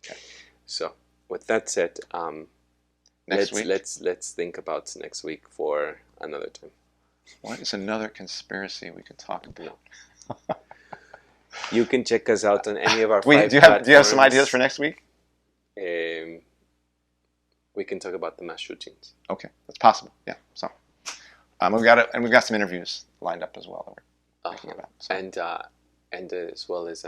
Okay. So with that said, let's think about next week for another time. What is another conspiracy we could talk about? You can check us out on any of our 5 platforms. Do you have some ideas for next week? we can talk about the mass shootings. Okay, that's possible. Yeah. So we've got some interviews lined up as well that we're thinking about. So. And as well as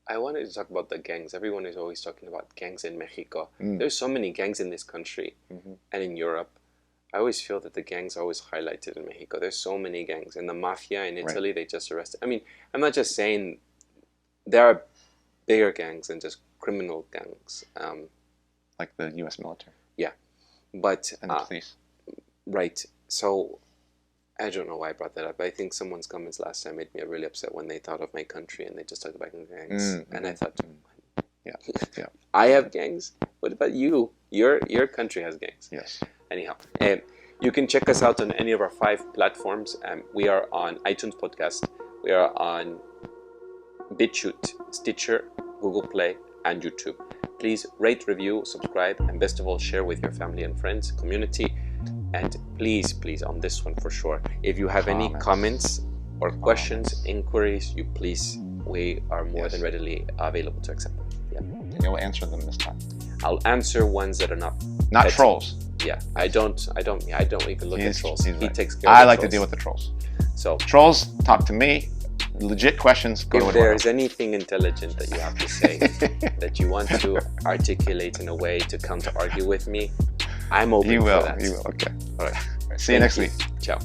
I wanted to talk about the gangs. Everyone is always talking about gangs in Mexico. There's so many gangs in this country and in Europe. I always feel that the gangs are always highlighted in Mexico. There's so many gangs. And the mafia in Italy, they just arrested. I mean, I'm not just saying there are bigger gangs than just criminal gangs. Like the U.S. military. Yeah. But, and the police. Right. So I don't know why I brought that up. I think someone's comments last time made me really upset when they thought of my country and they just talked about gangs. And I thought, yeah. I have gangs? What about you? Your country has gangs. Yes. Anyhow, you can check us out on any of our 5 platforms. We are on iTunes Podcast. We are on Bitchute, Stitcher, Google Play, and YouTube. Please rate, review, subscribe, and best of all, share with your family and friends, community. And please, on this one for sure, if you have any comments or questions, inquiries, we are more than readily available to accept them. Yeah. And you'll answer them this time. I'll answer ones that are not trolls. Yeah, I don't even look at trolls. He takes care of I the like trolls. to deal with the trolls. So trolls, talk to me. Legit questions. Go if there's anything intelligent that you have to say, that you want to articulate in a way to counter argue with me, I'm open for that. You will. Okay. All right. See you next week. Ciao.